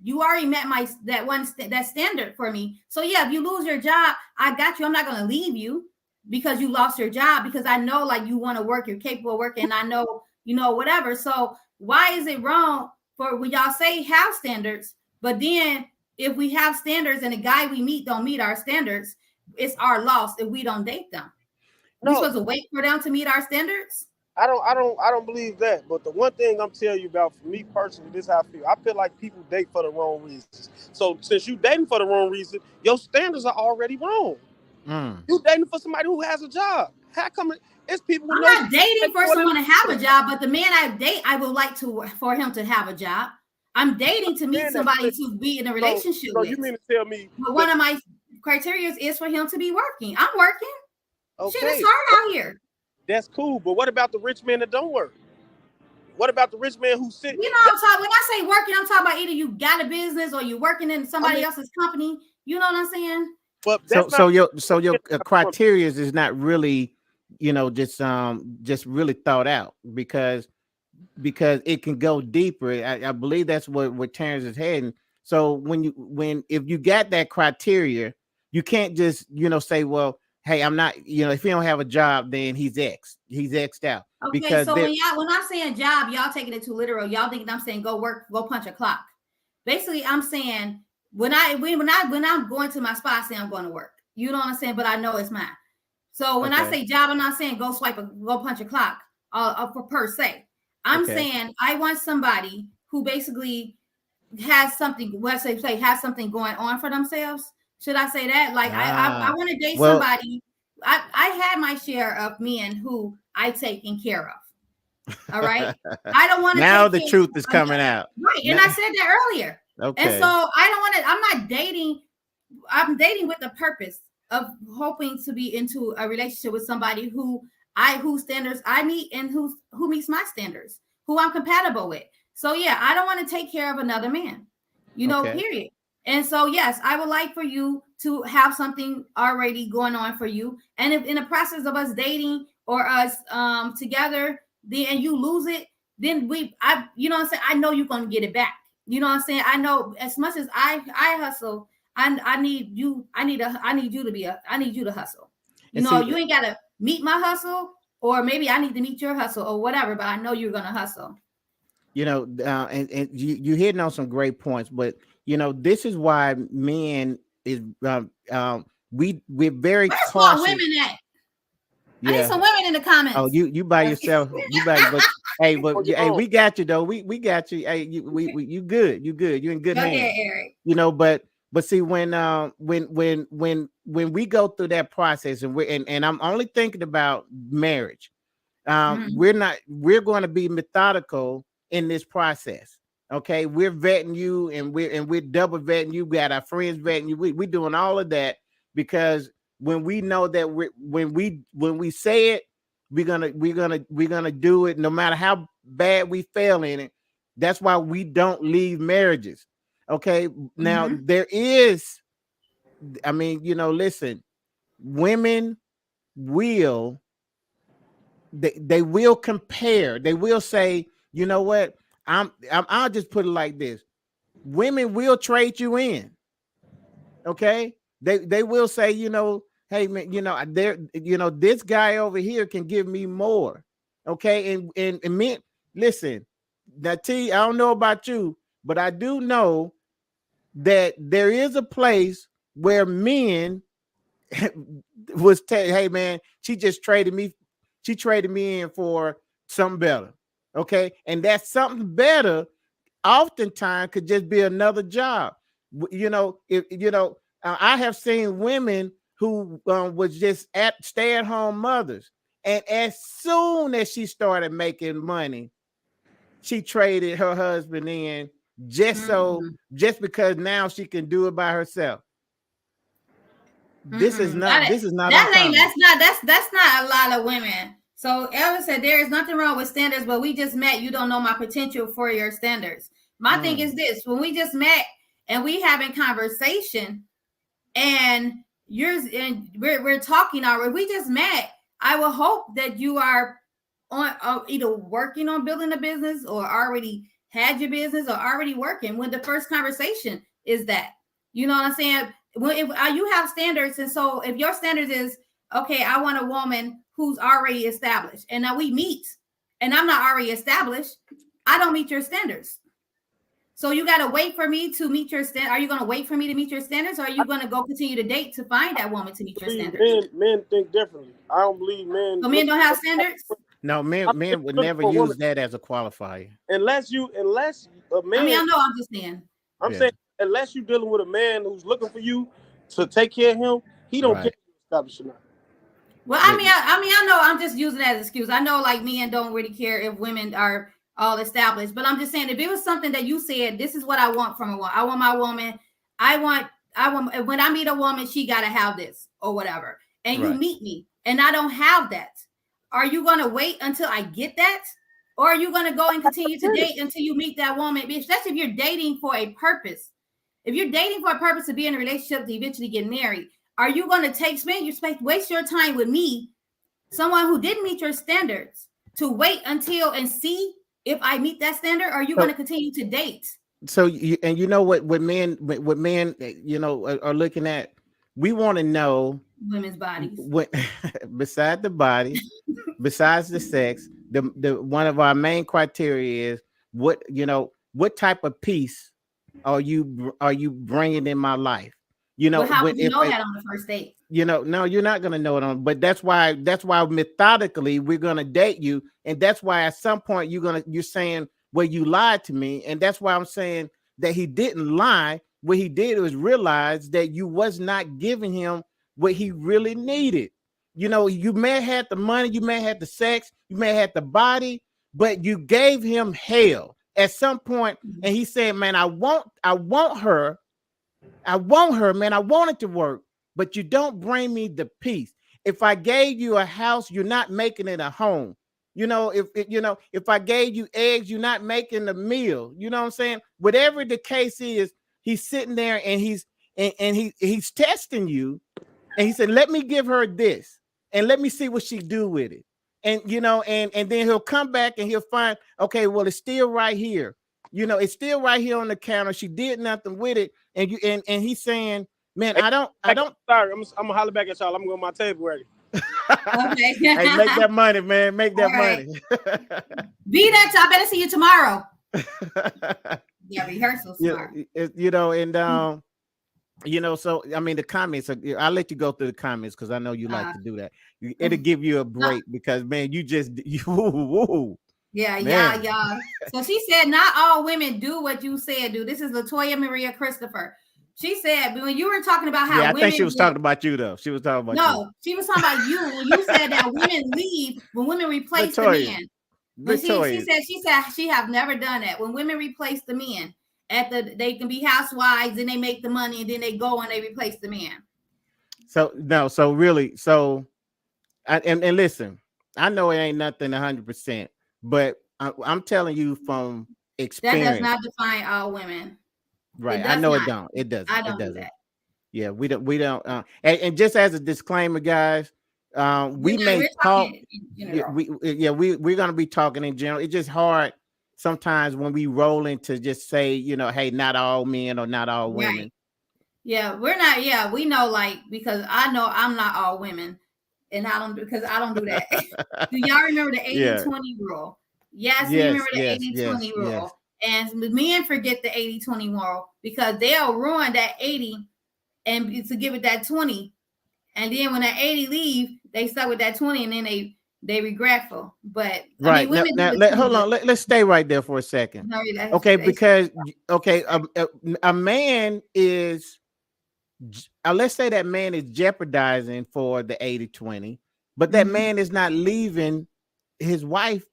you already met that standard for me. So yeah, if you lose your job, I got you. I'm not gonna leave you because you lost your job, because I know like you want to work, you're capable of working, and I know whatever. So why is it wrong for when y'all say have standards, but then if we have standards and the guy we meet don't meet our standards, it's our loss if we don't date them? We no, supposed to wait for them to meet our standards? I don't believe that. But the one thing I'm telling you about, for me personally, this is how I feel. I feel like people date for the wrong reasons. So since you dating for the wrong reason, your standards are already wrong. Mm. You dating for somebody who has a job. How come it's people with I'm no not dating for more than someone to have a job, but the man I date, I would like for him to have a job. I'm dating to meet that? somebody to be in a relationship So with. you mean to tell me But one that, of my criteria is for him to be working. I'm working. Shit, okay, it's hard out here. that's cool. But what about the rich men that don't work? What about the rich man who sit? I'm talking, when I say working, I'm talking about either you got a business or you're working in somebody else's company. You know what I'm saying? But So that's not. your criteria is not really, just really thought out, because it can go deeper. I believe that's what Terrence is heading. So if you got that criteria, you can't just say, well, hey, I'm not, if he don't have a job, then he's X'd out. Okay, Because so when I'm saying job, y'all taking it too literal. Y'all thinking I'm saying go work, go punch a clock. Basically, I'm saying when I'm going to my spot, I say I'm going to work. You know what I'm saying? But I know it's mine. So when I say job, I'm not saying go go punch a clock per se. I'm saying I want somebody who basically has something, let's say has something going on for themselves. Should I say that? Like I want to date somebody. I had my share of men who I taken care of. All right. I don't want to now take the care truth of is coming out. right. And I said that earlier. Okay. And so I don't want to, I'm dating with the purpose of hoping to be into a relationship with somebody whose standards I meet and who meets my standards, who I'm compatible with. So yeah, I don't want to take care of another man, period. And so yes, I would like for you to have something already going on for you. And if in the process of us dating or us together, then and you lose it, then you know what I'm saying, I know you're gonna get it back. You know what I'm saying? I know as much as I hustle, I need you to hustle. You ain't gotta meet my hustle, or maybe I need to meet your hustle or whatever, but I know you're gonna hustle. And you hitting on some great points, but this is why men is we're very Where's cautious. more women at? Yeah. I need some women in the comments. Oh, you by yourself. But hey, we got you though. We got you. Hey, you good. You good. You're in good hands. Ahead, Eric. But see, when we go through that process, and I'm only thinking about marriage, we're going to be methodical in this process. Okay, we're vetting you, and we're double vetting you. We got our friends vetting you. We're doing all of that, because when we know that when we say it, we're gonna do it, no matter how bad we fail in it. That's why we don't leave marriages. Okay, now there is I mean, listen, women will they will compare. They will say, you know what? I'll just put it like this. Women will trade you in. Okay? They will say, hey man, this guy over here can give me more. Okay? And men, listen, that T, I don't know about you, but I do know that there is a place where men hey man, she traded me in for something better. Okay, and that something better oftentimes could just be another job. If I have seen women who was just at stay-at-home mothers, and as soon as she started making money, she traded her husband in just because now she can do it by herself. This is not uncommon. That's not a lot of women. So Elvis said there is nothing wrong with standards, but we just met. You don't know my potential for your standards. My thing is this: when we just met and we having conversation, and we're talking already. We just met. I will hope that you are on either working on building a business or already had your business or already working. When the first conversation is that, you know what I'm saying? Well, if you have standards, and so if your standards is okay, I want a woman who's already established, and now we meet, and I'm not already established, I don't meet your standards. So you got to wait for me to meet your standards. Are you going to wait for me to meet your standards, or are you going to go continue to date to find that woman to meet your standards? Men think differently. I don't believe men. So men don't have standards? No, men would never use that as a qualifier. Unless a man. I mean, I know. I'm just saying. I'm saying unless you're dealing with a man who's looking for you to take care of him, he don't care if you establish or not. Well, I mean, I know. I'm just using that as an excuse. I know, like, men don't really care if women are all established, but I'm just saying, if it was something that you said, this is what I want from a woman. I want my woman. I want. When I meet a woman, she got to have this or whatever. And you meet me, and I don't have that. Are you going to wait until I get that? Or are you going to go and continue to date until you meet that woman? Especially if you're dating for a purpose. If you're dating for a purpose to be in a relationship to eventually get married, are you going to waste your time with me, someone who didn't meet your standards, to wait until and see if I meet that standard? Or are you going to continue to date? So what men are looking at, we want to know women's bodies. Besides the body, besides the sex, the one of our main criteria is what type of peace are you bringing in my life? How would you know that on the first date? No, you're not gonna know it on. But that's why methodically we're gonna date you, and that's why at some point you're saying, well, you lied to me, and that's why I'm saying that he didn't lie. What he did was realize that you was not giving him what he really needed. You may have had the money, you may have had the sex, you may have had the body, but you gave him hell at some point. And he said, man, I want her, man. I want it to work, but you don't bring me the peace. If I gave you a house, you're not making it a home. If I gave you eggs, you're not making a meal. You know what I'm saying? Whatever the case is, he's sitting there and he's testing you. And he said, let me give her this and let me see what she do with it. And, and then he'll come back and he'll find, okay, well, it's still right here. It's still right here on the counter. She did nothing with it. And he's saying, man, I don't. Sorry, I'm gonna holler back at y'all. I'm going to my table ready. Okay. Hey, make that money, man. Make that money. Be that. I better see you tomorrow. Yeah, rehearsal tomorrow. So I mean, the comments. I'll let you go through the comments because I know you like to do that. It'll give you a break because, man, Yeah. So she said, not all women do what you said, do. This is Latoya Maria Christopher. She said, when you were talking about how I women think she was talking about you, though. She was talking about you. No, she was talking about you when you said that women leave when women replace the men. But she said she have never done that. When women replace the men, they can be housewives and they make the money and then they go and they replace the man. And listen, I know it ain't nothing 100%, but I'm telling you from experience. That does not define all women. Right. I know it don't. It doesn't. I don't do that. Yeah, we don't and just as a disclaimer, guys, we may We're talk. talking in Yeah, general. we're gonna be talking in general. It's just hard sometimes when we roll into just say, hey, not all men or not all Right. women. Yeah, we're not. Yeah, we know, like, because I know I'm not all women, and I don't, because I don't do that. Do y'all remember the eighty Yeah. twenty rule? Yes, we remember Yes. the Yes. 80-20 Yes. Yes. rule. And the men forget the 80-20 rule because they'll ruin that 80 and to give it that 20. And then when that 80 leave, they stuck with that 20 and then they regretful. But I mean, Right now, women do it too, hold but on. Let's stay right there for a second. no, Okay, because a man is let's say that man is jeopardizing for the 80-20, but that Mhm. man is not leaving his wife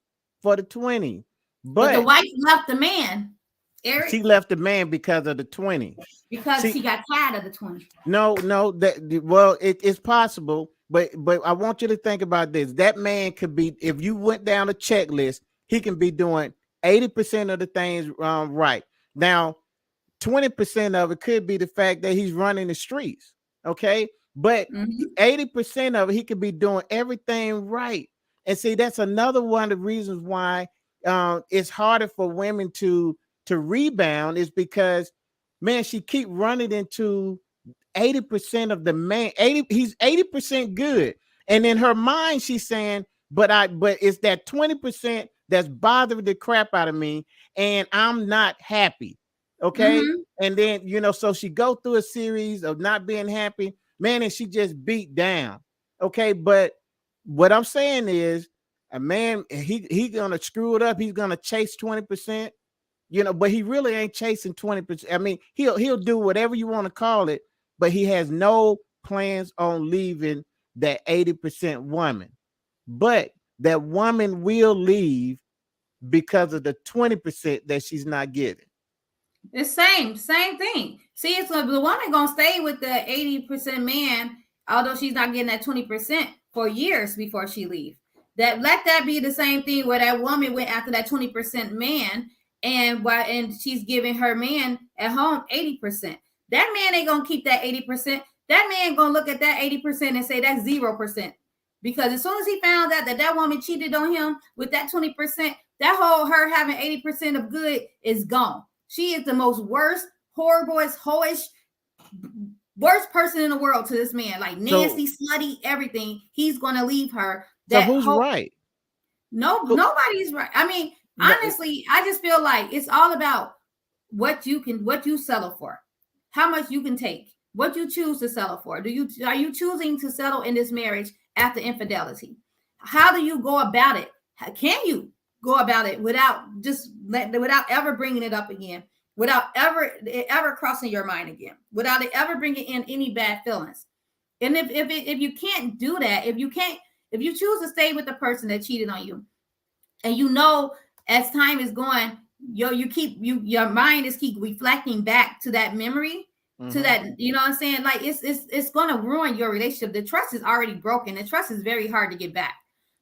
for the 20. But the But wife left the man, she Eric, left the man because of the 20. because See, she got tired of the 20. no, well, it's possible, but I want you to think about this. That man could be, if you went down a checklist, he can be doing 80% of the things right. Now, 20% of it could be the fact that he's running the streets. Okay. But Mm-hmm. 80% of it, he could be doing everything right. And see, that's another one of the reasons why it's harder for women to rebound, is because, man, she keep running into 80% of the man. He's 80% good. And in her mind, she's saying, but it's that 20% that's bothering the crap out of me, and I'm not happy. Okay. Mm-hmm. And then, so she go through a series of not being happy, man, and she just beat down. Okay. But what I'm saying is, a man, he gonna screw it up. He's gonna chase 20%, but he really ain't chasing 20%. I mean, he'll do whatever you want to call it, but he has no plans on leaving that 80% woman. But that woman will leave because of the 20% that she's not getting. It's same thing. See, it's the woman gonna stay with the 80% man, although she's not getting that 20% for years before she leave. That let that be the same thing where that woman went after that 20% man, and she's giving her man at home 80%. That man ain't gonna keep that 80%. That man gonna look at that 80% and say that's 0%. Because as soon as he found out that that woman cheated on him with that 20%, that whole her having 80% of good is gone. She is the most worst, horrible, hoish, worst person in the world to this man. Like So nasty, slutty, everything. He's gonna leave her. so That who's whole right? nobody's right. I mean, No, honestly, I just feel like it's all about what you settle for, how much you can take, what you choose to settle for. Are you choosing to settle in this marriage after infidelity? How do you go about it? Can you go about it without ever bringing it up again, without ever crossing your mind again, without it ever bringing in any bad feelings? And if you can't do that, if you choose to stay with the person that cheated on you, and as time is going, your mind is keep reflecting back to that memory, to that, you know what I'm saying, like it's going to ruin your relationship. The trust is already broken. The trust is very hard to get back.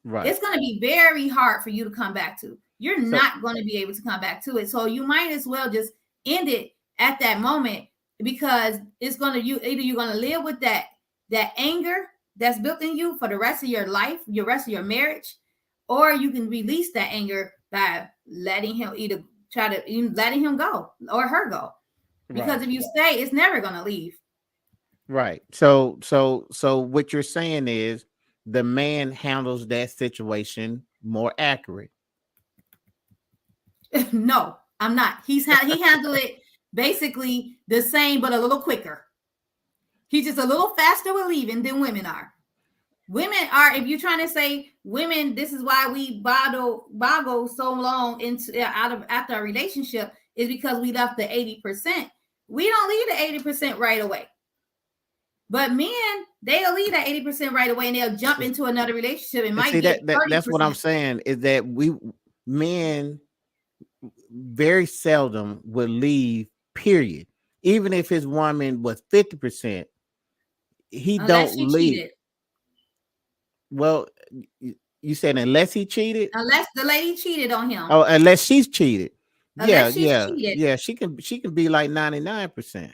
right. It's going to be very hard for you to come back to. You're So not going to be able to come back to it, so you might as well just end it at that moment, because it's going to, either you're going to live with that anger that's built in you for the rest of your life, your rest of your marriage, or you can release that anger by letting him letting him go or her go. Because right. if you stay, it's never gonna leave. Right. So what you're saying is the man handles that situation more accurate. No, I'm not. He handled it basically the same, but a little quicker. He's just a little faster with leaving than women are. Women are, if you're trying to say women, this is why we boggle so long into out of after a relationship, is because we left the 80%. We don't leave the 80% right away. But men, they'll leave that 80% right away and they'll jump into another relationship and And might see get that's what I'm 30%. saying, is that we men very seldom will leave, period. Even if his woman was 50%, he Unless don't she leave. cheated. Well, you said unless he cheated? Unless the lady cheated on him. Oh, unless she's cheated. Yeah, Unless she's yeah, cheated. yeah. She can be like 99%.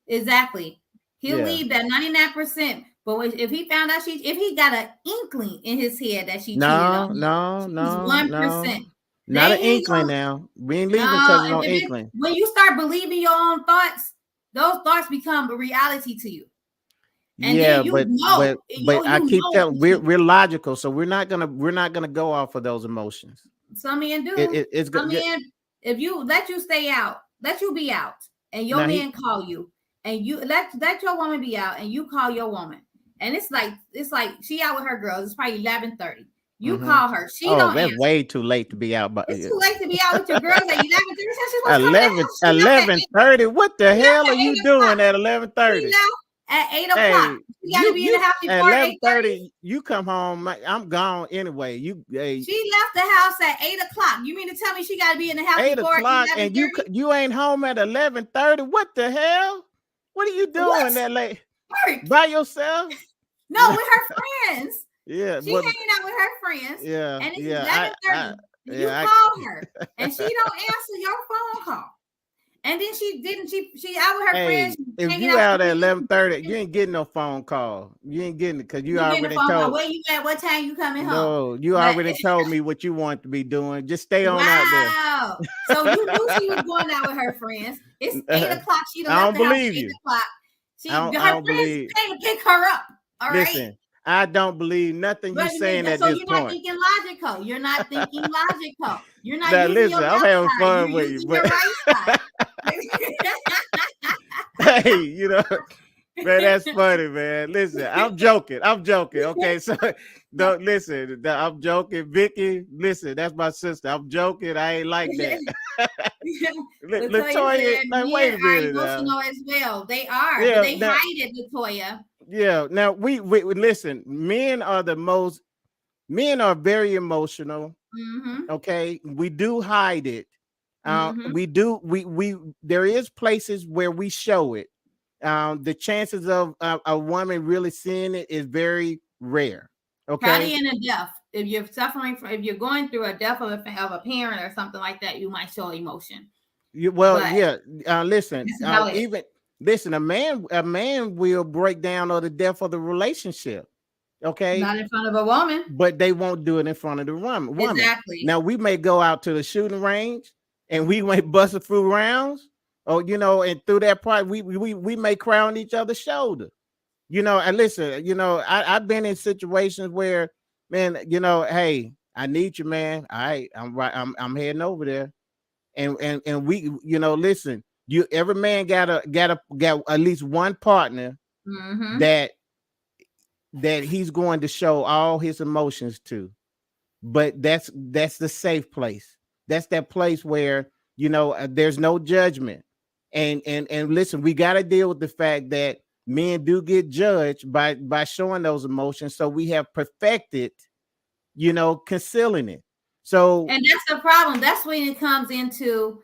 Exactly. He'll leave that 99%. But if he found out if he got an inkling in his head that she cheated on him, she's 1%. Not an Then he inkling goes, now. We ain't leaving no, because of no inkling. when you start believing your own thoughts, those thoughts become a reality to you. And Yeah, then but I keep telling we're logical, so we're not gonna go off of those emotions. Some men do. It's Some men, if you let you stay out, let you be out, and your man call you, and you let your woman be out, and you call your woman, and it's like she out with her girls. It's probably 11:30. You call her, she don't that's answer. way too late to be out. But it's too late to be out with your girls at 11:30. 11:30. What the hell are you doing at 11:30? At 8 o'clock. You gotta be in the house before 11:30. You come home. I'm gone anyway. She left the house at 8 o'clock. You mean to tell me she gotta be in the house 8 before o'clock, and you ain't home at 11:30? What the hell? What are you doing that late? By yourself? No, with her friends. Yeah, she hanging out with her friends. Yeah, and it's yeah. 11:30. You call her, and she don't answer your phone call. And then she out with her friends. If you out at 11:30, you ain't getting no phone call. You ain't getting it because you already told. Where you at? What time you coming home? No, you already told me what you want to be doing. Just stay on out there. Wow. So you knew she was going out with her friends. It's 8 o'clock. She done left the house at 8 o'clock. Her friends came to pick her up. All right. Listen, I don't believe nothing you're saying at this point. So you're not thinking logical. You're not thinking logical. You're not now, using listen, your I'm having fun you're with you, but your right side. hey, man, that's funny, man. Listen, I'm joking. Okay, so don't listen. I'm joking, Vicky. Listen, that's my sister. I'm joking. I ain't like that. Latoya, wait a minute. Emotional as well. They are. Yeah, but they hide it, Latoya. Yeah. Now we listen. Men are very emotional. Mm-hmm. Okay, we do hide it. We there is places where we show it. The chances of a woman really seeing it is very rare. Okay, probably in a death. If you're going through a death of a parent or something like that, you might show emotion. Listen, listen. A man will break down on the death of the relationship. Okay, not in front of a woman, but they won't do it in front of the woman. Exactly. Now we may go out to the shooting range and we might bust a few rounds, or and through that part we may cry on each other's shoulder. And listen, I've been in situations where, man, hey, I need you, man. All right, I'm heading over there, and we, listen, every man got at least one partner that he's going to show all his emotions to. But that's the safe place. That's that place where there's no judgment. And listen, we got to deal with the fact that men do get judged by showing those emotions. So we have perfected, concealing it. So, and that's the problem. That's when it comes into,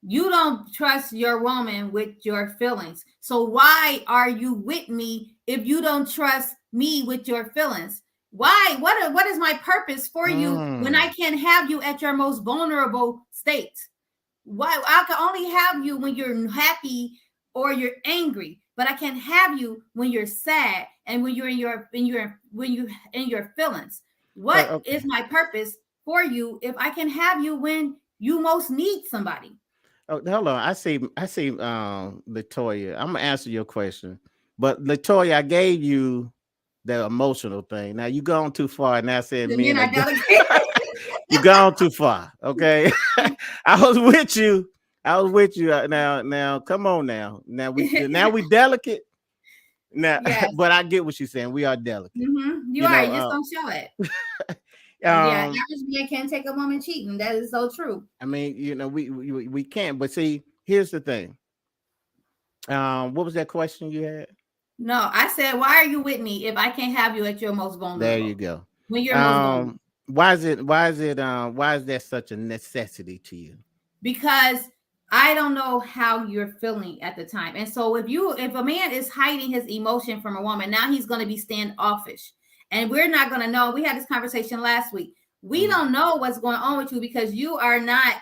you don't trust your woman with your feelings. So why are you with me if you don't trust me with your feelings? Why? What is my purpose for you when I can't have you at your most vulnerable state? Why? I can only have you when you're happy or you're angry, but I can't have you when you're sad and when you're in your feelings. What is my purpose for you if I can have you when you most need somebody? Oh, hold on. I see Latoya. I'm gonna answer your question. But Latoya, I gave you the emotional thing. Now you gone too far. And I said, man, you gone too far. Okay. I was with you. Now come on now. Now we delicate. Now, yes. But I get what you're saying. We are delicate. You just don't show it. Average man can't take a woman cheating. That is so true. I mean, we can't. But see, here's the thing. What was that question you had? No, I said, why are you with me if I can't have you at your most vulnerable? There you go. When you're most vulnerable. Why is that such a necessity to you? Because I don't know how you're feeling at the time. And so if a man is hiding his emotion from a woman, now he's going to be standoffish. And we're not going to know. We had this conversation last week. We don't know what's going on with you because you are not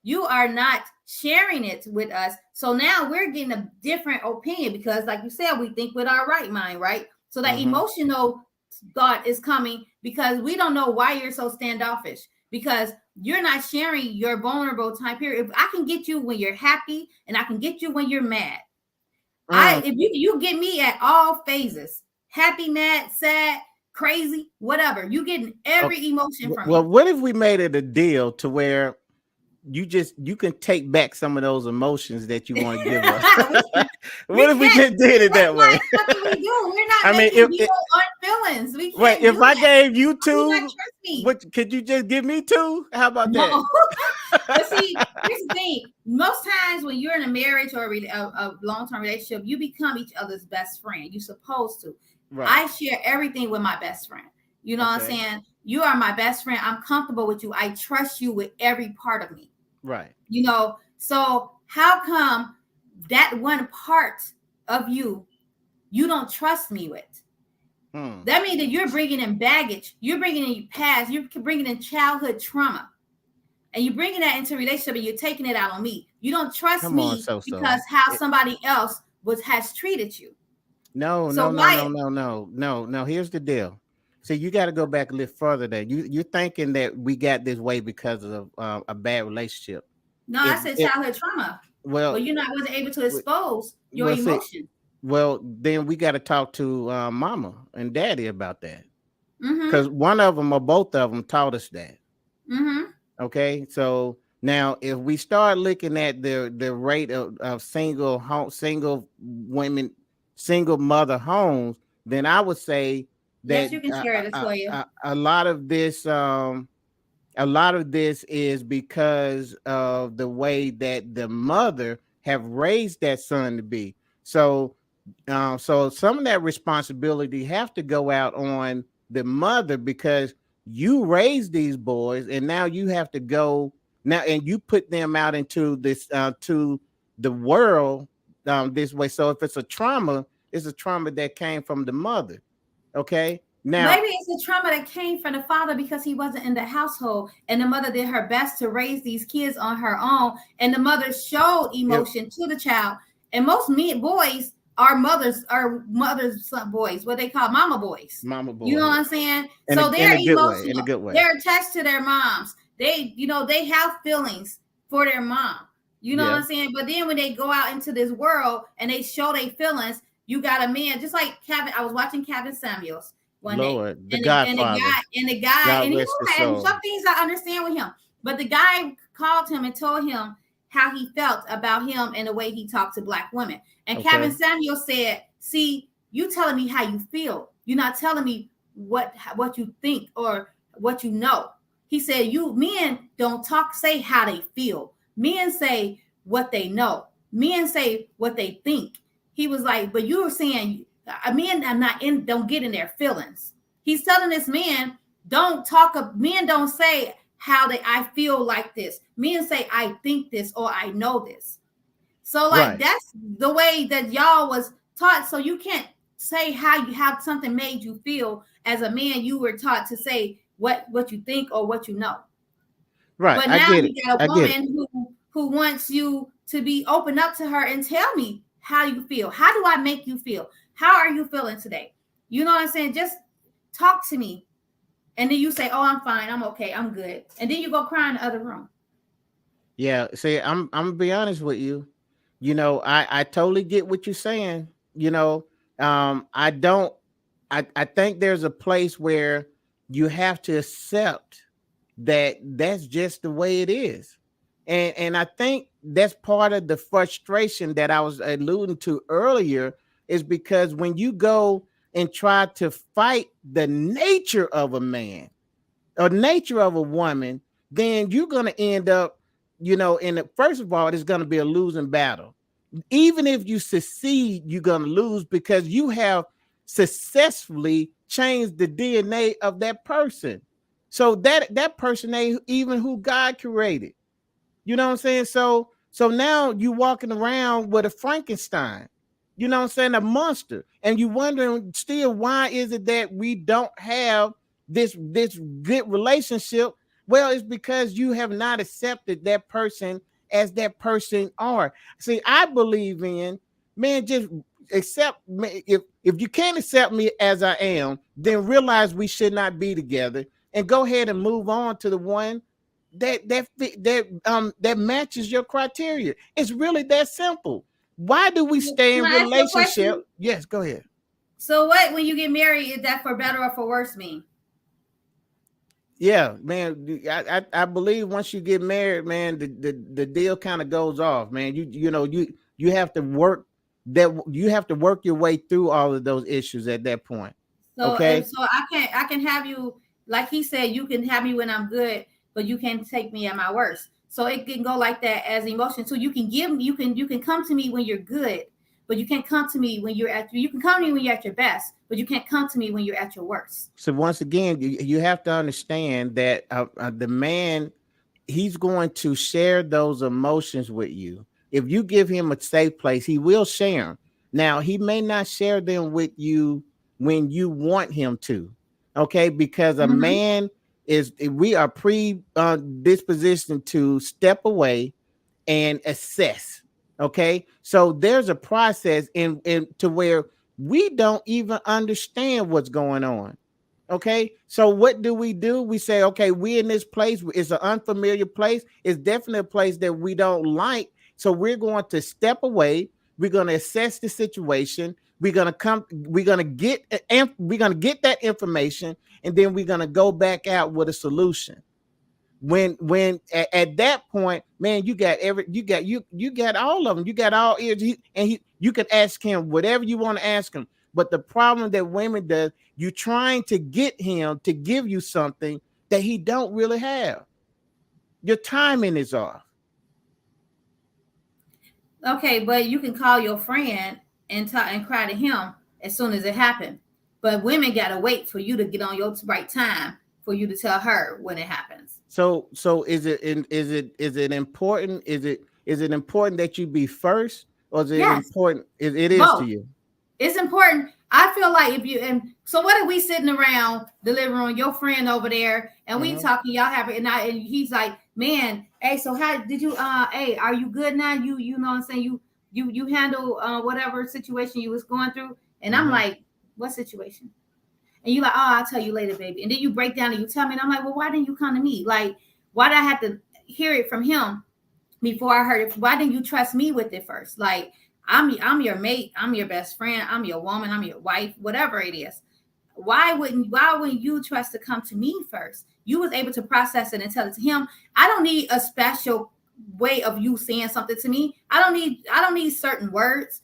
You are not sharing it with us. So now we're getting a different opinion because, like you said, we think with our right mind, right? So that emotional thought is coming because we don't know why you're so standoffish because you're not sharing your vulnerable time period. If I can get you when you're happy and I can get you when you're mad, if you get me at all phases, happy, mad, sad, crazy, whatever, you getting every emotion from Well, me. what if we made it a deal to where you can take back some of those emotions that you want to give us? What We if we can't. just did it That's that way? not something we do. We're not I mean, making deals on feelings. We wait, can't do if I that. gave you Do not two, trust me. what could you just give me two? How about that? No. But see, here's the thing. Most times when you're in a marriage or a long-term relationship, you become each other's best friend. You're supposed to. Right. I share everything with my best friend. You know what I'm saying? You are my best friend. I'm comfortable with you. I trust you with every part of me. Right. You know, so how come that one part of you don't trust me with? That means that you're bringing in baggage. You're bringing in past. You're bringing in childhood trauma. And you're bringing that into a relationship and you're taking it out on me. You don't trust Come on, me SoSo. because how somebody else has treated you. No. Here's the deal. See, you got to go back a little further. There, you're thinking that we got this way because of a bad relationship. No, I said childhood trauma. Well, you wasn't able to expose your emotion. Well, then we got to talk to mama and daddy about that. Because one of them or both of them taught us that. Okay, so now if we start looking at the rate of single women, single mother homes, then I would say that yes, you can share this for you. a lot of this is because of the way that the mother have raised that son to be. So so some of that responsibility have to go out on the mother because you raised these boys and now you have to go now and you put them out into this to the world this way. So if it's a trauma that came from the mother. Okay. Now maybe it's a trauma that came from the father because he wasn't in the household and the mother did her best to raise these kids on her own and the mother showed emotion to the child. And most boys are mothers son boys, what they call mama boys. You know what I'm saying? So they're emotional. In a good way. They're attached to their moms. They, they have feelings for their mom. You know what I'm saying? But then when they go out into this world and they show their feelings, you got a man just like Kevin. I was watching Kevin Samuels one day. The Godfather. And he had some things I understand with him. But the guy called him and told him how he felt about him and the way he talked to black women. And Kevin Samuel said, see, you telling me how you feel. You're not telling me what you think or what you know. He said, you men don't say how they feel. Men say what they know. Men say what they think. He was like, but you were saying men are don't get in their feelings. He's telling this man, men don't say how I feel like this. Men say I think this or I know this. So that's the way that y'all was taught. So you can't say how something made you feel as a man. You were taught to say what you think or what you know. Right. But now you got a woman who wants you to be open up to her and tell me how you feel. How do I make you feel? How are you feeling today? You know what I'm saying? Just talk to me. And then you say, oh, I'm fine. I'm okay. I'm good. And then you go cry in the other room. Yeah. See, I'm gonna be honest with you. I totally get what you're saying. I think there's a place where you have to accept that that's just the way it is. And I think that's part of the frustration that I was alluding to earlier is because when you go and try to fight the nature of a man or nature of a woman, then you're going to end up, first of all, it's going to be a losing battle. Even if you succeed, you're going to lose because you have successfully changed the DNA of that person. So that person ain't even who God created. You know what I'm saying? So now you walking around with a Frankenstein, you know what I'm saying, a monster. And you wondering still why is it that we don't have this good relationship Well, it's because you have not accepted that person as that person are. See, I believe in, man, just accept me. If you can't accept me as I am, then realize we should not be together and go ahead and move on to the one that matches your criteria. It's really that simple. Why do we stay Can in I ask you a relationship? question? Yes, go ahead. So what when you get married, is that for better or for worse mean? Yeah, man. I believe once you get married, man, the deal kind of goes off, man. You have to work your way through all of those issues at that point. So if Okay. so I can have you, like he said, you can have me when I'm good, but you can't take me at my worst. So it can go like that as emotion. So you can come to me when you're good, but you can't come to me when you can come to me when you're at your best, but you can't come to me when you're at your worst. So once again, you have to understand that the man, he's going to share those emotions with you. If you give him a safe place, he will share them. Now, he may not share them with you when you want him to, okay? Because a Mm-hmm. man we are predispositioned to step away and assess. Okay, so there's a process in to where we don't even understand what's going on. Okay, so what do? We say, okay, we in this place. It's an unfamiliar place. It's definitely a place that we don't like. So we're going to step away. We're going to assess the situation. We're going to come. We're going to get that information, and then we're going to go back out with a solution. At that point, man, you got all of them. You got all ears. You can ask him whatever you want to ask him. But the problem that women does, you trying to get him to give you something that he don't really have. Your timing is off. Okay, but you can call your friend and talk and cry to him as soon as it happened. But women gotta wait for you to get on your right time for you to tell her when it happens. So is it important? Is it important that you be first, or is it Yes, important? It is to both. you. It's important. I feel like if you and so what if we sitting around the living room, your friend over there, and we Mhm. talking, y'all have it, and he's like, man, hey, so how did you hey, are you good now? You know what I'm saying? You handle whatever situation you was going through. And I'm Mhm. like, what situation? And you like, oh, I'll tell you later, baby. And then you break down and you tell me, and I'm like, well, why didn't you come to me? Like, why did I have to hear it from him before I heard it? Why didn't you trust me with it first? Like, I'm your mate, I'm your best friend, I'm your woman, I'm your wife, whatever it is. Why wouldn't you trust to come to me first? You was able to process it and tell it to him. I don't need a special way of you saying something to me. I don't need certain words.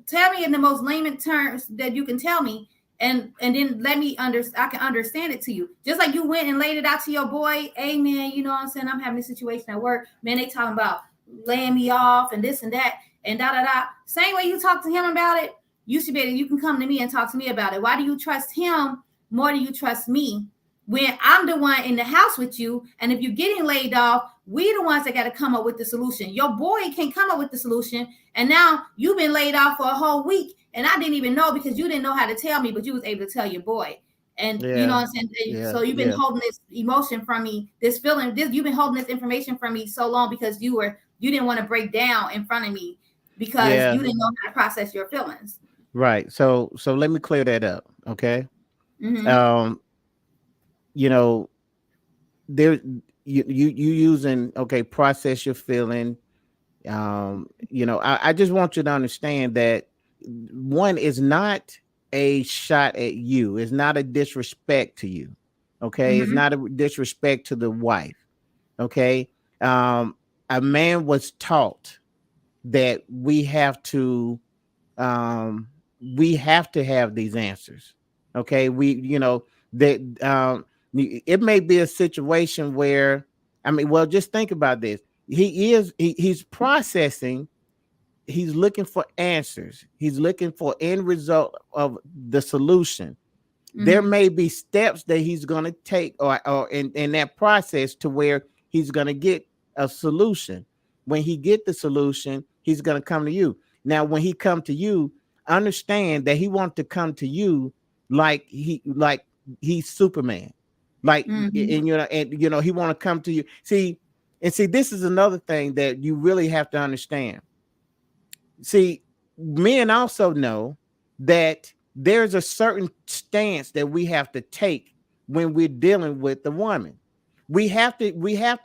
Tell me in the most layman terms that you can tell me, and then let me I can understand it to you. Just like you went and laid it out to your boy, hey man, you know what I'm saying? I'm having this situation at work. Man, they talking about laying me off and this and that and da da da. Same way you talk to him about it, you should be able, you can come to me and talk to me about it. Why do you trust him more than you trust me when I'm the one in the house with you? And if you're getting laid off, we the ones that got to come up with the solution. Your boy can't come up with the solution, and now you've been laid off for a whole week, and I didn't even know because you didn't know how to tell me, but you was able to tell your boy. And you know Yeah. what I'm saying? Yeah. So you've been Yeah. holding this emotion from me, this feeling, this you've been holding this information from me so long because you didn't want to break down in front of me because Yeah. you didn't know how to process your feelings. Right. So let me clear that up. Okay. Mm-hmm. Um, you know, there you using, okay, process your feeling. I just want you to understand that one is not a shot at you, it's not a disrespect to you. Okay, it's Mm-hmm. not a disrespect to the wife. Okay. Um, a man was taught that um we have to have these answers. Okay, that it may be a situation where, I mean, well, just think about this. He's processing, he's looking for answers, he's looking for end result of the solution. There Mm-hmm. may be steps that he's going to take, or in that process, to where he's going to get a solution. When he get the solution, he's going to come to you. Now when he come to you, understand that he wants to come to you like he's Superman. Like, Mhm. and he want to come to you. See, this is another thing that you really have to understand. See, men also know that there's a certain stance that we have to take when we're dealing with the woman. We have to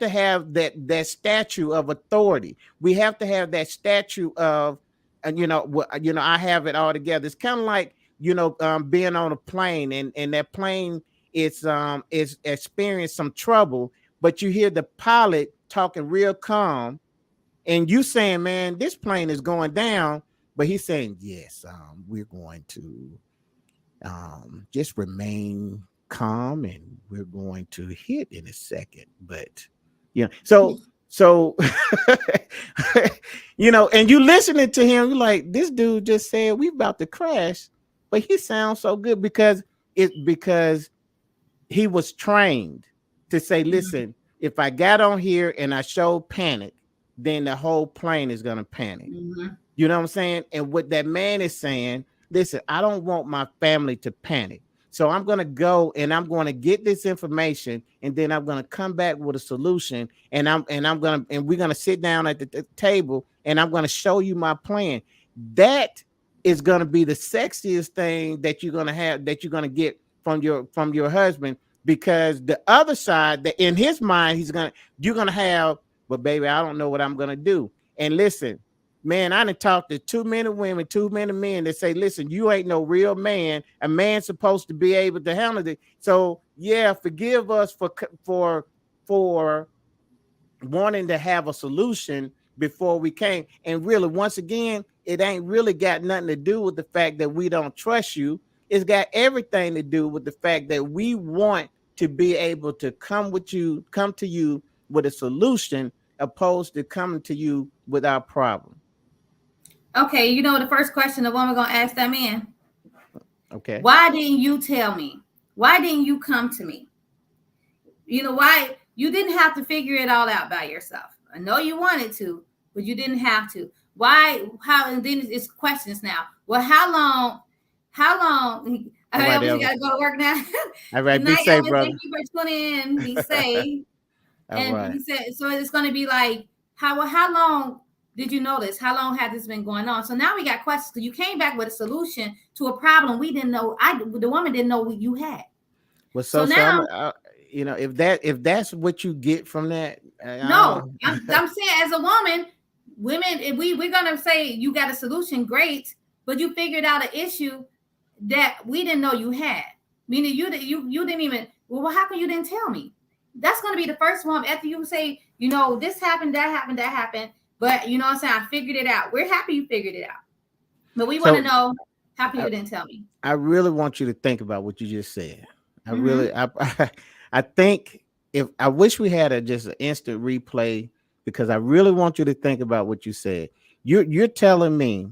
have that statue of authority. We have to have that statue of, and I have it all together. It's kind of like, being on a plane, and that plane is experiencing some trouble, but you hear the pilot talking real calm, and you saying, man, this plane is going down, but he's saying, yes, we're going to just remain calm, and we're going to hit in a second. But so and you listening to him, you're like, this dude just said we about to crash, but he sounds so good because he was trained to say, Mhm. listen, if I got on here and I showed panic, then the whole plane is going to panic. Mhm. You know what I'm saying? And what that man is saying, listen, I don't want my family to panic. So I'm going to go and I'm going to get this information, and then I'm going to come back with a solution, and we're going to sit down at the table, and I'm going to show you my plan. That is going to be the sexiest thing that you're going to have, that you're going to get from your husband, because the other side, that in his mind, you're going to have, but baby, I don't know what I'm going to do. And listen, man, I done talked to too many women, too many men that say, listen, you ain't no real man. A man's supposed to be able to handle it. So yeah, forgive us for wanting to have a solution before we came. And really, once again, it ain't really got nothing to do with the fact that we don't trust you. It's got everything to do with the fact that we want to be able to come to you with a solution, opposed to coming to you with our problem. Okay, you know the first question the woman gonna ask that man: Okay. why didn't you tell me? Why didn't you come to me? You know why you didn't have to figure it all out by yourself. I know you wanted to, but you didn't have to. Why? How? And then it's questions now. Well, how long? How long? All right, We got Elvis. to go to work now. All Good right. Be night, safe, Elvis. brother. Thank you for tuning in. Be safe. All And right. he said, so it's going to be like, how long did you notice? How long had this been going on? So now we got questions. You came back with a solution to a problem we didn't know. The woman didn't know you had. Well, So so now, if that's what you get from that, no, I'm saying as a woman, women, if we're gonna say you got a solution, great, but you figured out an issue that we didn't know you had. Meaning you didn't even, well, how come you didn't tell me? That's gonna be the first one after you say, this happened, that happened, that happened. But you know what I'm saying? I figured it out. We're happy you figured it out. But we want to so know how come I, you didn't tell me. I really want you to think about what you just said. I Mm-hmm. really, I think, if I wish we had just an instant replay, because I really want you to think about what you said. You're telling me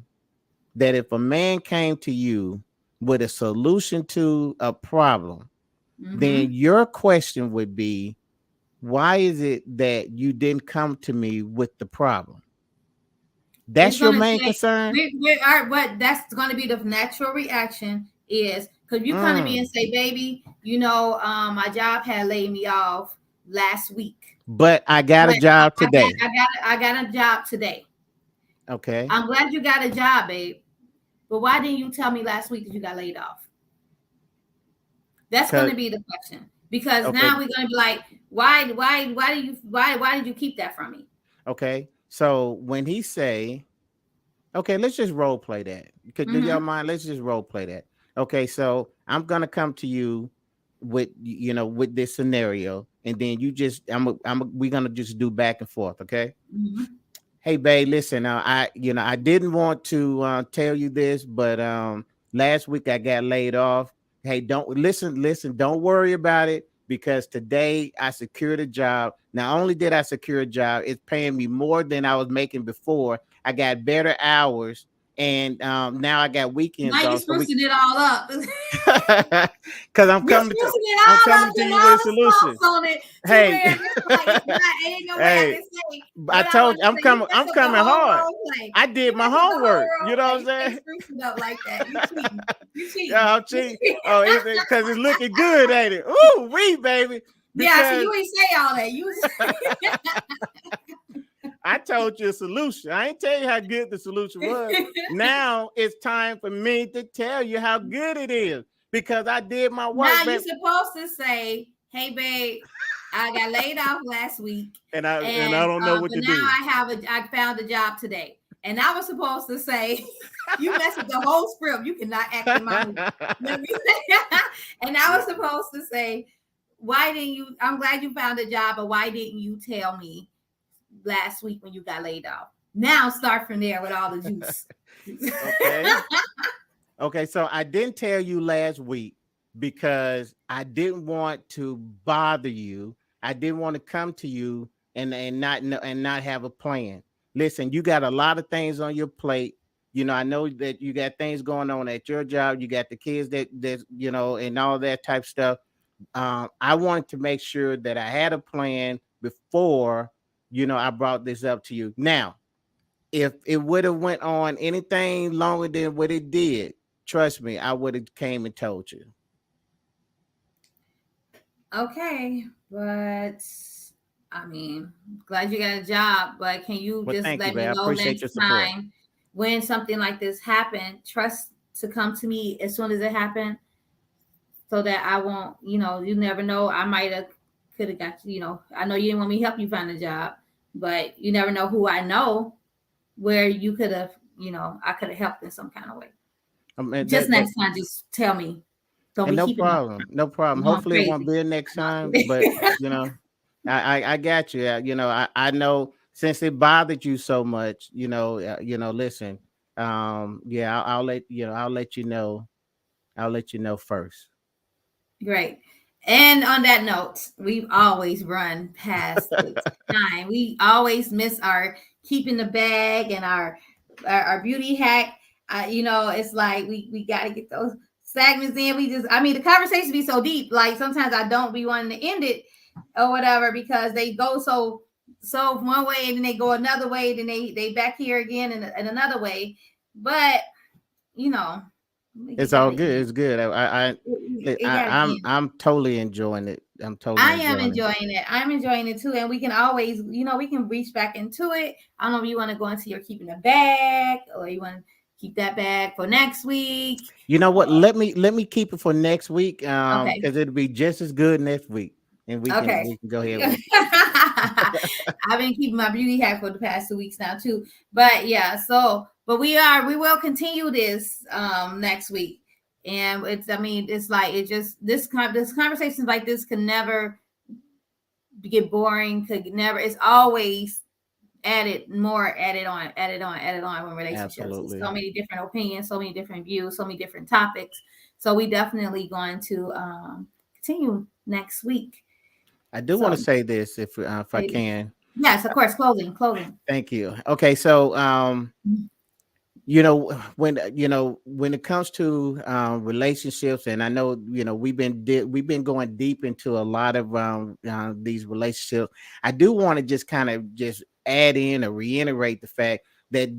that if a man came to you with a solution to a problem, then Mm-hmm. your question would be, why is it that you didn't come to me with the problem? It's That's your gonna main say concern? we are what that's gonna be the natural reaction is because you come to me and Mm. say, baby, my job had laid me off last week. But I got a But job today. I got a job today. Okay. I'm glad you got a job, babe. But why didn't you tell me last week that you got laid off? That's Cause gonna be the question. Because okay, now we're gonna be like, why did you keep that from me? okay. So when he say, okay, let's just role play that. Do y'all Mm-hmm. mind? Let's just role play that. Okay, so I'm gonna come to you with this scenario, and then we're gonna just do back and forth. Okay. Mm-hmm. Hey, babe, listen. I didn't want to tell you this, but last week I got laid off. Hey, don't listen. Don't worry about it, because today I secured a job. Not only did I secure a job, it's paying me more than I was making before. I got better hours, and now I got weekends Now you off, so sprucing it all up. because You're sprucing it I'm all coming up, to putting you with all a the solution. sauce on it to Hey, where it's like it's not. Ain't no way I hey, can say I what I told want you to I'm say. You coming. mess I'm up the coming whole hard. role play. I You did my mess up the whole homework. You role know play. what I'm You saying? can't spruce it up like that. You cheating. You cheating. Yeah, I'm You cheating. cheating. Oh, it's because it's looking good, ain't it? Ooh, wee, baby. Yeah, see, Because you ain't say all that. You I told you a solution. I ain't tell you how good the solution was. Now it's time for me to tell you how good it is because I did my now work, you baby. supposed to say, "Hey, babe, I got laid off last week, And I and don't know what but to now do. I found a job today." And I was supposed to say, "You messed with the whole script. You cannot act in my movie." Let me and I was supposed to say, "Why didn't you? I'm glad you found a job, but why didn't you tell me last week when you got laid off?" Now start from there with all the juice. Okay. Okay, so I didn't tell you last week because I didn't want to bother you. I didn't want to come to you and not know and not have a plan. Listen, you got a lot of things on your plate. You know, I know that you got things going on at your job. You got the kids that you know, and all that type stuff. I wanted to make sure that I had a plan before, you know, I brought this up to you. Now, if it would have went on anything longer than what it did, trust me, I would have came and told you. Okay, but I mean, glad you got a job, but can you Well, just thank you, let me babe. I know appreciate next your support. time when something like this happen, trust to come to me as soon as it happened so that I won't, you never know. I might have could have got I know you didn't want me to help you find a job, but you never know who I know where you could have, I could have helped in some kind of way. Just That next time, just tell me. Don't and be no keeping me problem, no problem. going Hopefully, it won't crazy. be the next time. But you know, I got you. You know, I know since it bothered you so much. You know. Listen, yeah, I'll let you know. I'll let you know first. Great. And on that note, we've always run past the time. We always miss our keeping the bag and our beauty hack. It's like we got to get those segments in. The conversation be so deep. Like sometimes I don't be wanting to end it or whatever because they go so one way and then they go another way. Then they back here again in another way. But you know, It's you all gotta good. end. It's good. It gotta end. I'm totally enjoying it. I'm totally I am enjoying it. enjoying it. I'm enjoying it too. And we can always, we can reach back into it. I don't know if you want to go into your keeping a bag or you want to keep that bag for next week. You know what? Or, Let me keep it for next week. okay. Because it'll be just as good next week, and Okay. we can go ahead with. I've been keeping my beauty hack for the past 2 weeks now too. But yeah, but we will continue this next week. And it's like this conversations like this can never get boring, could never, it's always added on when relationships. There's Absolutely. so many different opinions, so many different views, so many different topics. So we definitely going to continue next week. I do want So to say this if I can. yes, of course, closing. Thank you. Okay, so when it comes to relationships, and I know we've been going deep into a lot of these relationships. I do want to just kind of just add in or reiterate the fact that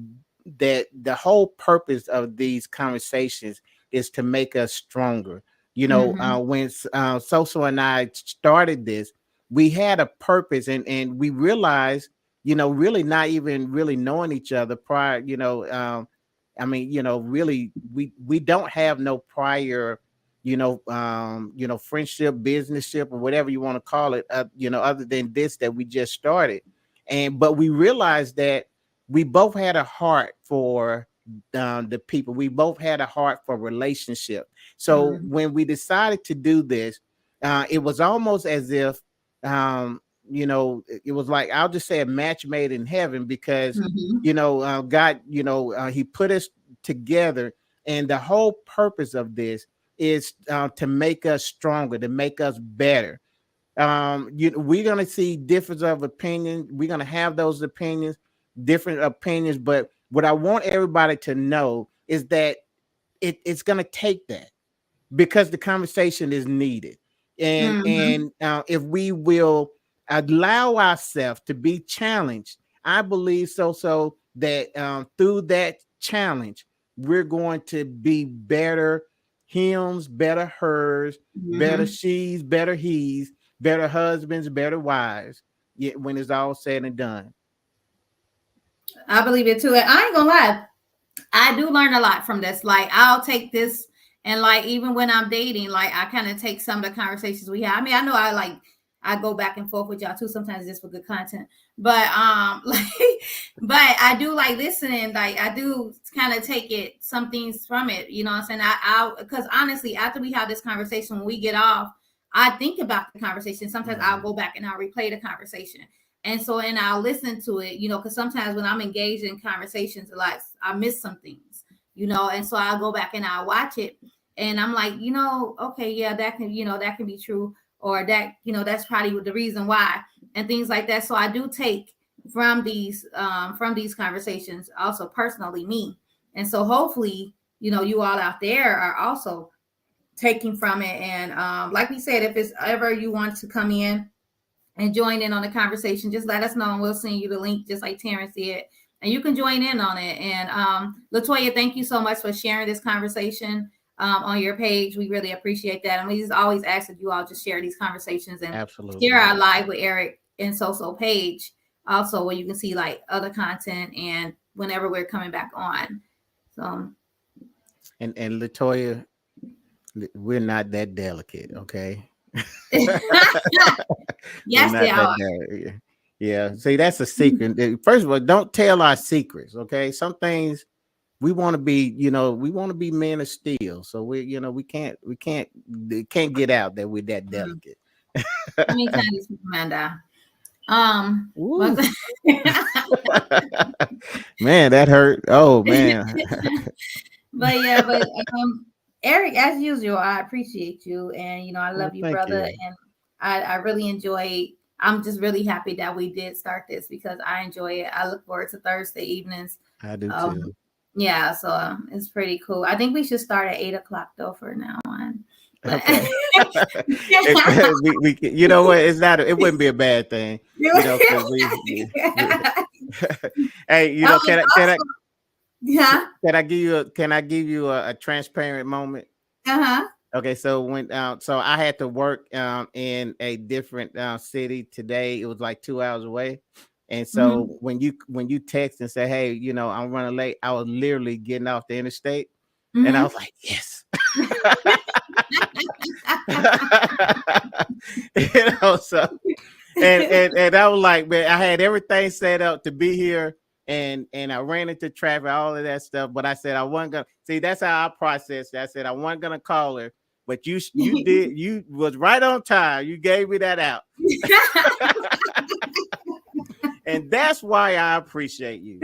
the whole purpose of these conversations is to make us stronger. When Soso and I started this, we had a purpose, and we realized, really not even really knowing each other prior, really, we don't have no prior, friendship, businessship, or whatever you want to call it, other than this that we just started. But we realized that we both had a heart for the people. We both had a heart for relationship. So when we decided to do this, it was almost as if, it was like, I'll just say a match made in heaven, because God, he put us together, and the whole purpose of this is to make us stronger, to make us better. We're going to see difference of opinion. We're going to have those opinions, different opinions, but what I want everybody to know is that it's going to take that, because the conversation is needed. And if we will allow ourselves to be challenged, I believe so that through that challenge, we're going to be better hims, better hers, better she's, better he's, better husbands, better wives. Yeah, when it's all said and done. I believe it too. And I ain't gonna lie, I do learn a lot from this. Like, I'll take this, and like, even when I'm dating, like, I kind of take some of the conversations we have. I mean, I know I go back and forth with y'all too sometimes just for good content, but like, but I do like listening. Like, I do kind of take some things from it. You know what I'm saying? I because honestly, after we have this conversation, when we get off, I think about the conversation. Sometimes I'll go back and I'll replay the conversation. And so, and I'll listen to it, because sometimes when I'm engaged in conversations, like, I miss some things, and so I'll go back and I'll watch it, and I'm like, okay, yeah, that can be true, or that, that's probably the reason why, and things like that. So I do take from these conversations also personally, me. And so hopefully, you all out there are also taking from it. And like we said, if it's ever you want to come in and join in on the conversation, just let us know and we'll send you the link, just like Terrence did, and you can join in on it. And Latoya, thank you so much for sharing this conversation on your page. We really appreciate that, and we just always ask that you all just share these conversations and absolutely share our live with Eric and SoSo page also, where you can see like other content and whenever we're coming back on. So and Latoya, we're not that delicate, okay? yes, they are. Yeah. See, that's a secret. First of all, don't tell our secrets, okay? Some things we want to be, we want to be men of steel. So we can't get out that we're that delicate. How many times Amanda? Man, that hurt. Oh man. but Eric, as usual, I appreciate you, and I love you, brother. You. And I really enjoy. I'm just really happy that we did start this because I enjoy it. I look forward to Thursday evenings. I do too. Yeah, so it's pretty cool. I think we should start at 8:00 though for now on. Okay. we you know what? It wouldn't be a bad thing. Hey, can I give you a transparent moment? Okay, so so I had to work in a different city today. It was like 2 hours away. And so when you text and say, hey, I'm running late, I was literally getting off the interstate. And I was like, yes. So and I was like, man, I had everything set up to be here, and I ran into traffic, all of that stuff. But I said I wasn't gonna see. That's how I processed it. I said I wasn't gonna call her, but you did. You was right on time. You gave me that out. And that's why I appreciate you.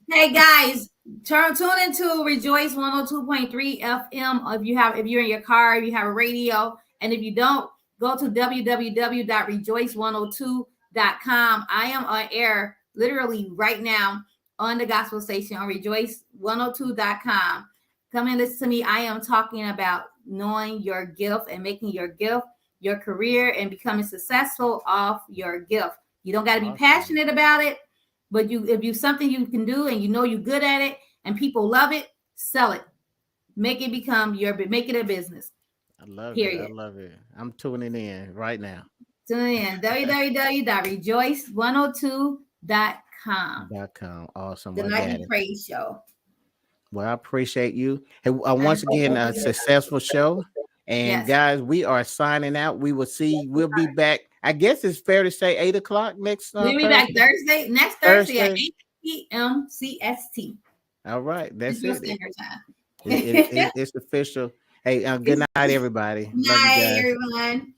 Hey guys, tune into Rejoice 102.3 FM. If you're in your car, if you have a radio, and if you don't, go to www.rejoice102.com. I am on air literally right now on the gospel station on rejoice102.com. Come and listen to me. I am talking about knowing your gift and making your gift your career and becoming successful off your gift. You don't got to be passionate about it, but if you something you can do and you're good at it and people love it, sell it. Make it a business. I love it. I love it. I'm tuning in right now. Tune in www.rejoice102.com. Awesome. The Nightly Praise Show. Well, I appreciate you. Hey, once again, a successful show. And guys, we are signing out. We'll be back. I guess it's fair to say 8:00 next. We'll be back next Thursday at 8 p.m. CST. All right, that's it. It's official. Hey, good night, everybody. Good night, everyone.